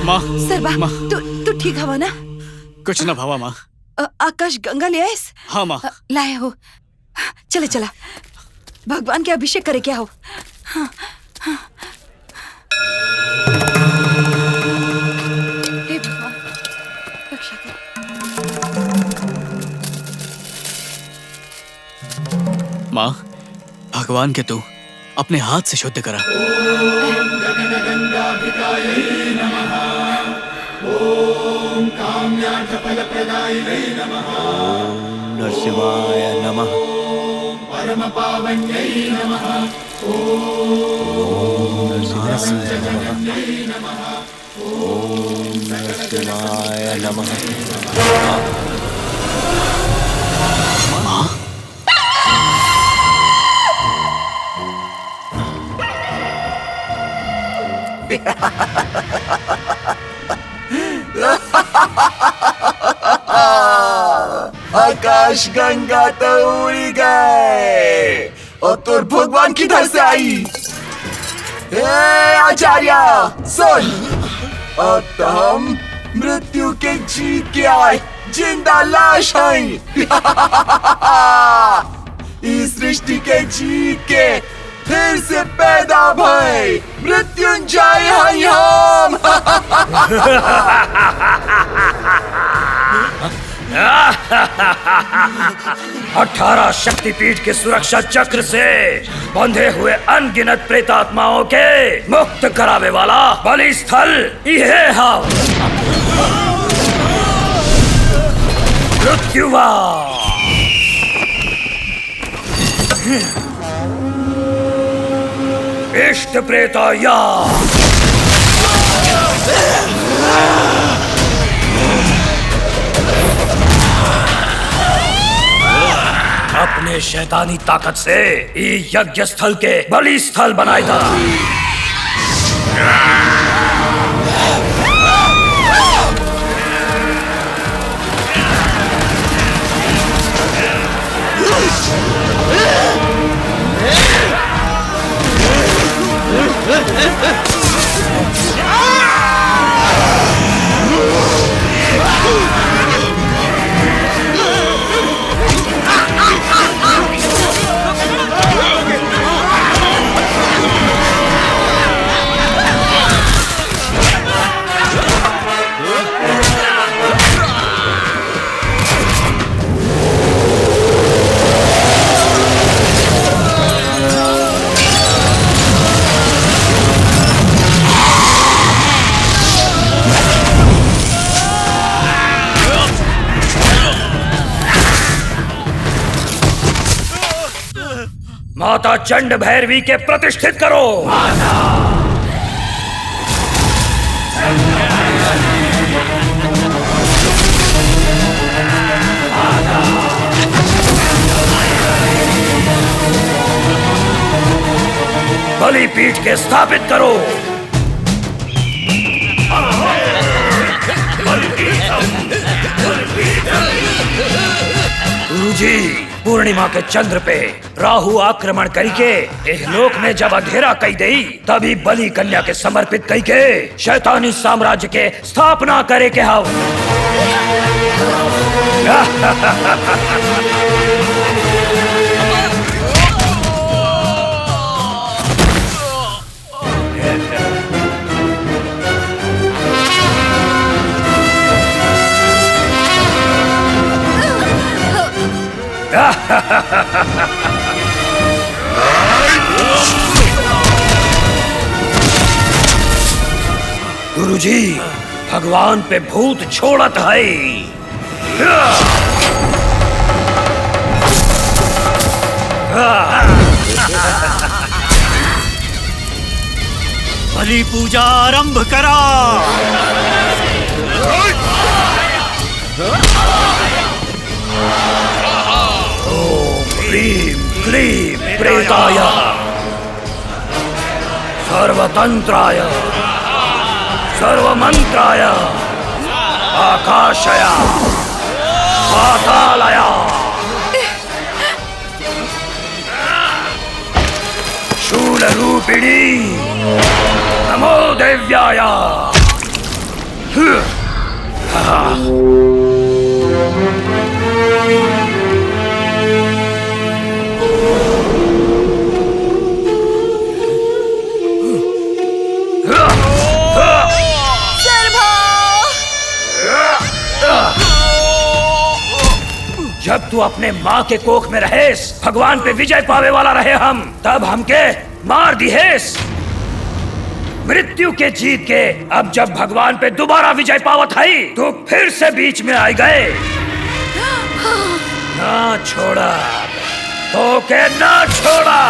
माँ सरबा माँ तू ठीक हवा ना? कुछ ना भावा माँ। आकाश गंगा ले आयस? हाँ माँ। लाए हो। चले चला भगवान के अभिषेक करे क्या हो। हाँ, हाँ। हे भगवान रक्षा कर। माँ भगवान के तू अपने हाथ से शुद्ध करा। ओम काम्यार्थ फल प्रदायिने नमः। ओम नरसिंहाय नमः। ओम परम पावन्यै नमः। ओम नरसिंहाय नमः। ओम नरसिंहाय नमः। आकाश गंगा तो उड़ी गए और तुर भगवान किधर से आई? आचार्य सुन, अब तो हम मृत्यु के जीत के आए जिंदा लाश हैं। इस सृष्टि के जीत के फिर से पैदा भय मृत्युंजय हैं हम। 18 शक्तिपीठ के सुरक्षा चक्र से बंधे हुए अनगिनत प्रेतात्माओं के मुक्त करावे वाला बलि स्थल ये है मृत्युवा। इष्ट प्रेताया अपने अपने शैतानी ताकत से ई यज्ञ स्थल के बलि स्थल बनाए दा। माता चंड भैरवी के प्रतिष्ठित करो। बलिपीठ के स्थापित करो। गुरुजी, पूर्णिमा के चंद्र पे राहु आक्रमण करके इस लोक में जब अंधेरा कई दई, तभी बलि कन्या के समर्पित कई के शैतानी साम्राज्य के स्थापना करे के हाउ। गुरुजी, भगवान पे भूत छोड़त है। बलि पूजा आरंभ करा। क्लीं क्लीं प्रेताय सर्वतंत्राय सर्वमंत्राय आकाशय पातालय शूलरूपिणी नमो देव्याय। जब तू अपने माँ के कोख में रहेस, भगवान पे विजय पावे वाला रहे हम, तब हमके मार दिहेस। मृत्यु के जीत के अब जब भगवान पे दोबारा विजय पावत है, तो फिर से बीच में आ गए। ना छोड़ा तो के ना छोड़ा।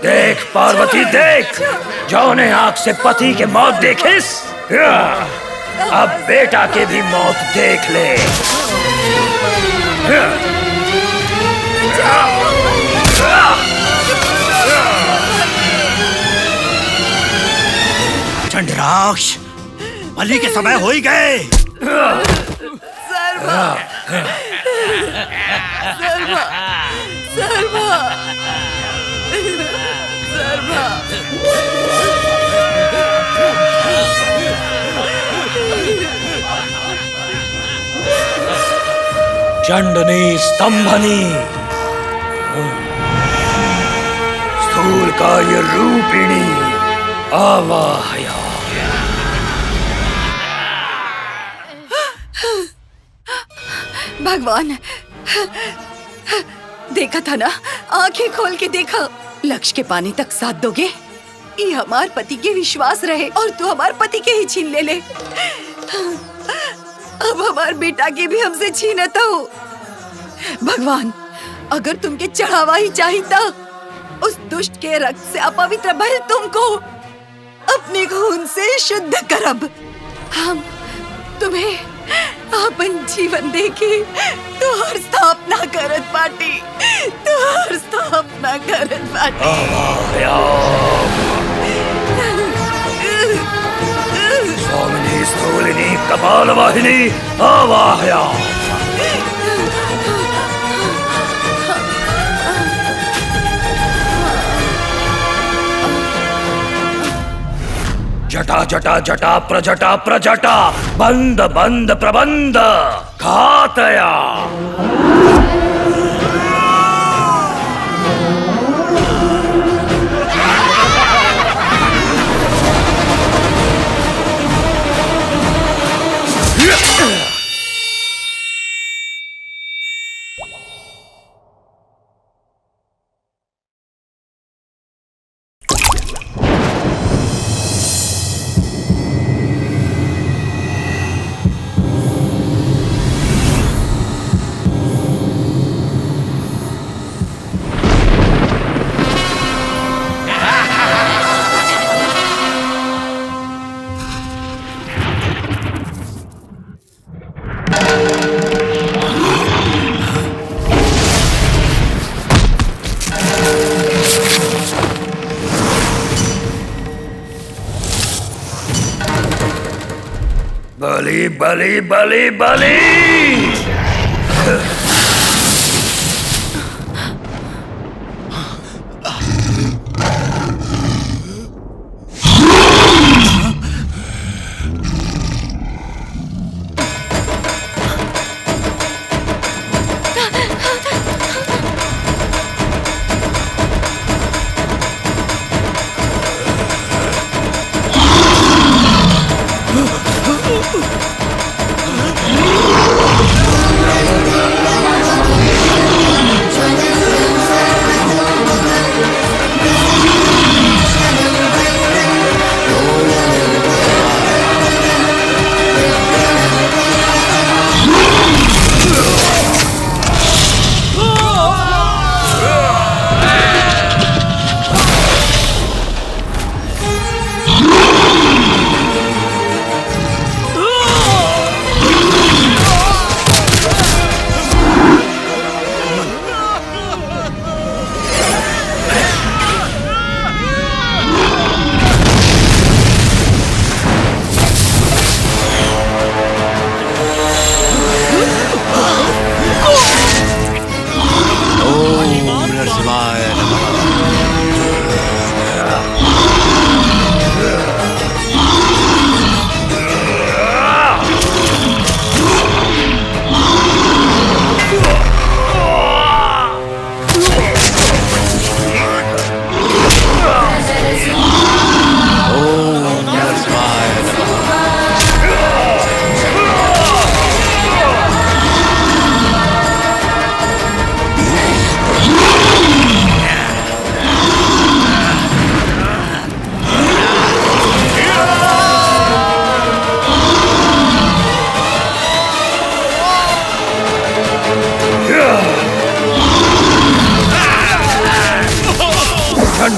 देख पार्वती देख, जौने आंख से पति के मौत देखिस, अब बेटा के भी मौत देख ले। चंडराक्ष, बलि के समय हो ही गए। चंडनी स्तंभनी स्थूल काय रूपिणी आवाहया। भगवान, देखा था ना, आंखें खोल के देखा। लक्ष्य के पाने तक साथ दोगे? ये हमार पति के विश्वास रहे और तू हमार पति के ही छीन ले। अब हमार बेटा के भी हमसे छीनता हो। भगवान, अगर तुमके चढ़ावा ही चाहिए उस दुष्ट के रक्त से अपवित्र भइल तुमको अपने खून से शुद्ध करब। हम तुम्हें अपन जीवन देके तुहार स्थापना करत बाटी, तुहार स्थापना करत बाटी। स्वामिनी स्थूलिनी कपालवाहिनी आवाहया। जटा जटा जटा प्रजटा प्रजटा बंद बंद प्रबंध घातया। बलि बलि बलि बलि।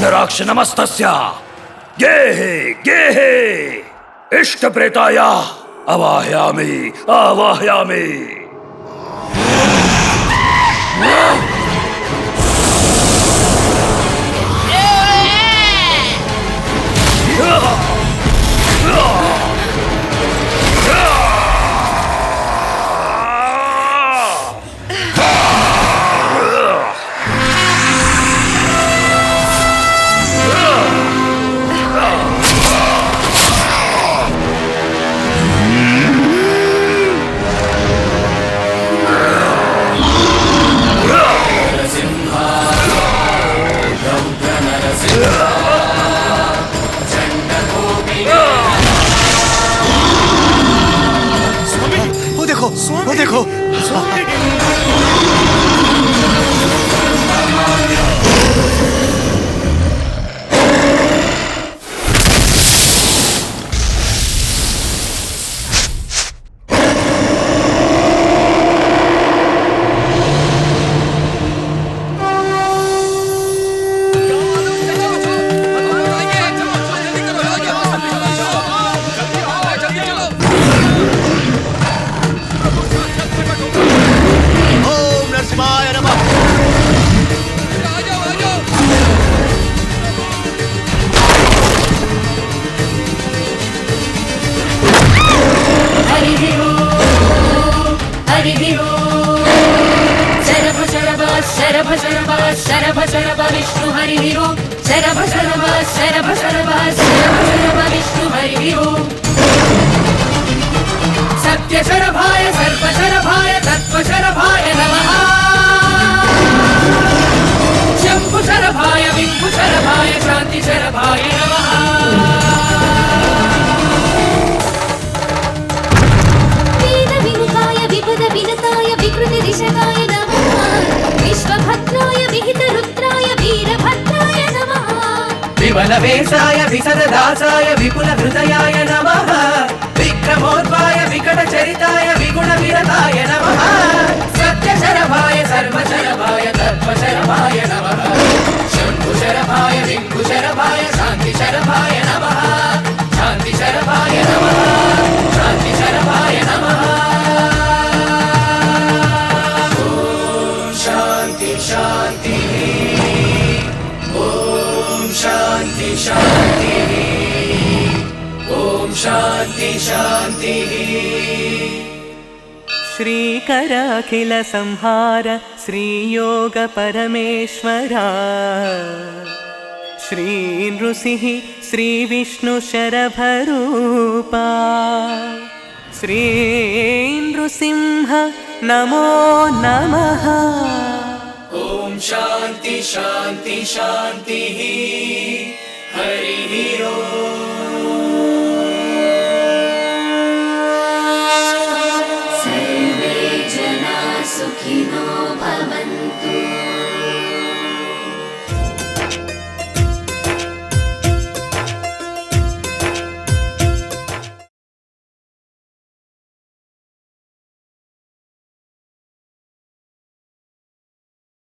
राक्ष नमस्तस्य गेहे गेहे इष्ट प्रेताया आवाहयामि आवाहयामि। शरभ शरभ शरभ शरभ विष्णु हरि ओम शरभ शरभ शरभ शरभ शरभ शरभ विष्णु हरि ओम सत्य शरभाय सर्व शरभाय तत्व शरभाय नमः शंभु शरभाय विभु शरभाय शांति शरभाय नमः वेद विमुखाय विपद विनताय विकृति दिशकाय नमः विश्वभद्राय विहित रुद्राय वीरभद्राय नमः विमल वेशाय विसद दासाय विपुल हृदयाय नमः विक्रमोद्वाय विकट चरिताय विगुण विरताय नमः सत्य शरभाय सर्व शरभाय तत्व शरभाय नमः शंभु शरभाय विभु शरभाय शांति शरभाय नमः शांति शरभाय नमः शांति शरभाय नमः ओम शांति शांति ओम शांति शांति ओम शांति शांति श्रीकर अखिल संहार श्रीयोग परमेश्वरा श्री नृसिंह श्री विष्णु शरभरूपा श्री नृसिंह नमो नमः ओम शांति शांति शांति हरि ओम